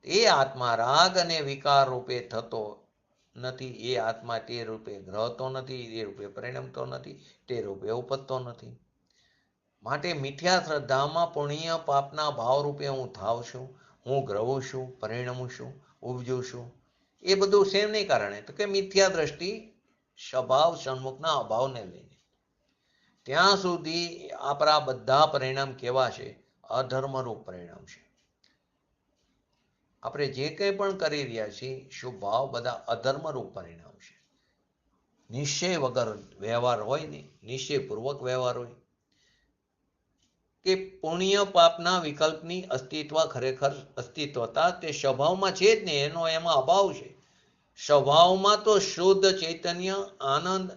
એ આત્મા રાગ અને વિકાર રૂપે થતો નથી. એ આત્મા તે રૂપે ગ્રહતો નથી, એ રૂપે પરિણમતો નથી, તે રૂપે ઉપજતો નથી. માટે મિથ્યા શ્રદ્ધામાં પુણ્ય પાપના ભાવ રૂપે હું થાવ છું, હું ગ્રહું છું, પરિણમું છું, ઉપજું છું. એ બધું શેને કારણે? તો કે મિથ્યા દ્રષ્ટિ, સ્વભાવ સન્મુખના અભાવને લઈને. ત્યાં સુધી આપણા બધા પરિણામ કેવા છે? અધર્મરૂપ પરિણામ છે. આપણે જે કંઈ પણ કરી રહ્યા છીએ શુભ ભાવ બધા અધર્મરૂપ પરિણામ છે. નિશ્ચય વગર વ્યવહાર હોય ને, નિશ્ચયપૂર્વક વ્યવહાર હોય કે પુણ્ય પાપના વિકલ્પની અસ્તિત્વ ખરેખર અસ્તિત્વતા તે સ્વભાવમાં છે જ ને, એનો એમાં અભાવ છે. સ્વભાવમાં તો શુદ્ધ ચૈતન્ય આનંદ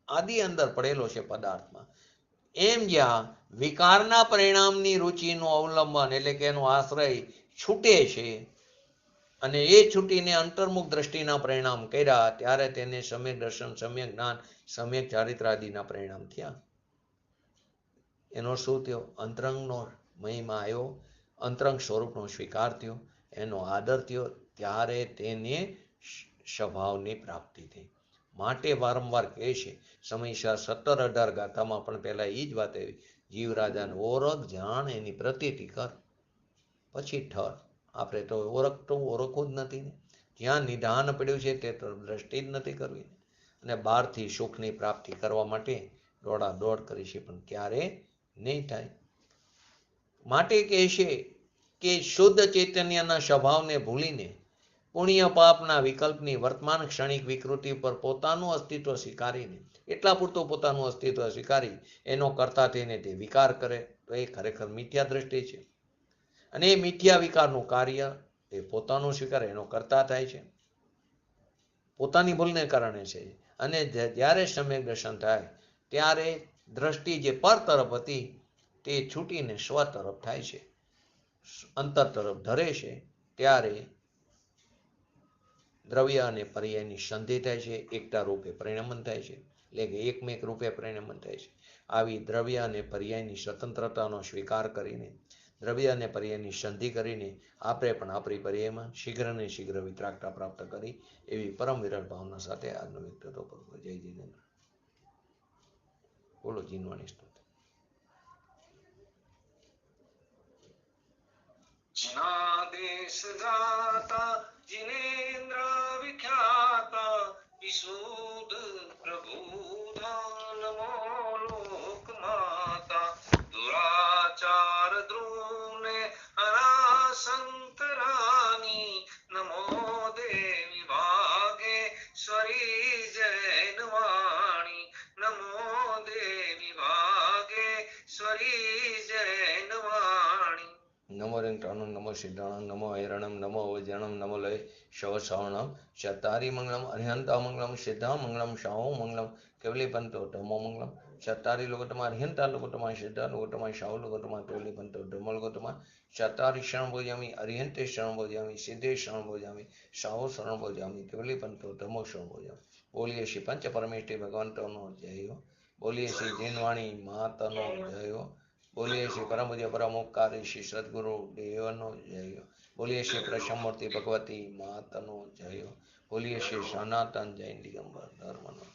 આદિ અંદર પડેલો છે પદાર્થમાં. એમ જ્યાં વિકારના પરિણામની રુચિનું અવલંબન એટલે કે એનો આશ્રય છૂટે છે અને એ છૂટીને અંતર્મુખ દ્રષ્ટિના પરિણામ કર્યા, ત્યારે તેને સમ્યક દર્શન, સમ્યક જ્ઞાન, સમ્યક ચારિત્રાદિના પરિણામ થયા. એનો શું થયો? અંતરંગનો મહિમા આવ્યો, અંતરંગ સ્વરૂપનો સ્વીકાર થયો, એનો આદર થયો, ત્યારે તેને સ્વભાવની પ્રાપ્તિ થઈ. માટે વારંવાર કહે છે સમયસર 17-18 ગાથામાં પણ પહેલા એ જ વાત આવી, જીવરાજાને ઓળખ, જાણ, એની પ્રતીતિ કર, પછી ઠર. આપણે તો ઓળખવું જ નથી ને. જ્યાં નિધાન પડ્યું છે તે તો દ્રષ્ટિ જ નથી કરવી, અને બહારથી સુખની પ્રાપ્તિ કરવા માટે દોડ કરી છે, પણ ક્યારે નહીં થાય. માટે કહે છે કે શુદ્ધ ચૈતન્યના સ્વભાવને ભૂલીને પુણ્ય પાપના વિકલ્પની વર્તમાન ક્ષણિક વિકૃતિ પર પોતાનું અસ્તિત્વ સ્વીકારીને, એટલા પૂરતું પોતાનું અસ્તિત્વ સ્વીકારી એનો કરતા થઈને તે વિકાર કરે, તો એ ખરેખર મિથ્યા દ્રષ્ટિ છે. અને એ મિથ્યા વિકારનું કાર્ય એ પોતાનું સ્વીકાર એનો કરતા થાય છે, પોતાની ભૂલને કારણે છે. અને જ્યારે સમ્યક દર્શન થાય ત્યારે દ્રષ્ટિ જે પર તરફ હતી તે છૂટીને સ્વ તરફ થાય છે, અંતર તરફ ધરે છે. ત્યારે દ્રવ્ય અને પર્યાયની સંધિ થાય છે, એકતા રૂપે પરિણમન થાય છે, એટલે કે એકમેક રૂપે પરિણમન થાય છે. આવી દ્રવ્ય અને પર્યાયની સ્વતંત્રતાનો સ્વીકાર કરીને, દ્રવ્ય અને પર્યાયની સંધિ કરીને આપણે પણ આપણી પર્યાયમાં શીઘ્ર ને શીઘ્ર વિતરાગતા પ્રાપ્ત કરી, એવી પરમ વિરલ ભાવના સાથે આજનો વ્યક્તિત્વ પર જય જીનેન્દ્ર. બોલો જીનવાણી સ્તુતિ. જનાદેશ દાતા જીનેન્દ્ર વિખ્યાતા વિશુદ્ધ પ્રભુ નમો લોક માતા દુરાચાર દ્રોણે હરા સંતરાની નમો દેવી ભાગેશ્વરી જૈનવાણી નમો દેવી ભાગેશ્વરી જૈનવાણી. નમો રેંકટાણમ, નમો સિદ્ધાણમ, નમો હૈરણમ, નમો વજ્રણમ, નમો લય શવસવણમ, ચતારી મંગલમ, અરિહંતા મંગલમ, સિદ્ધા મંગલમ, શાહો મંગલમ, કેવલી પંતો ધમો મંગલમ, ચતારી લોકોટમાં, અરિહંતા લોકોટમાં, સિદ્ધા લોકોટમાં, શાહો લોકોટમાં, કેવલી પંતો ધમો લોકોટમાં, ચતારી શરણ ભોજામી, અરિહંતે શરણ ભોજામી, સિદ્ધે શરણ ભોજામી, શાહો શરણ ભોજામી, કેવલી પંતો ધમો શરણ ભોજામી. બોલીએ શ્રી પંચ પરમેષ્ઠી ભગવંતોનો જય હો. બોલીએ શ્રી જીનવાણી માતાનો જય હો. બોલીએ શ્રી પરમ પૂજ્ય પરમોપકારી શ્રી સદગુરુ દેવનો જય હો. બોલીએ શ્રી પ્રસમમૂર્તિ ભગવતી માતાનો જય હો. બોલીએ શ્રી સનાતન જૈન દિગંબર ધર્મનો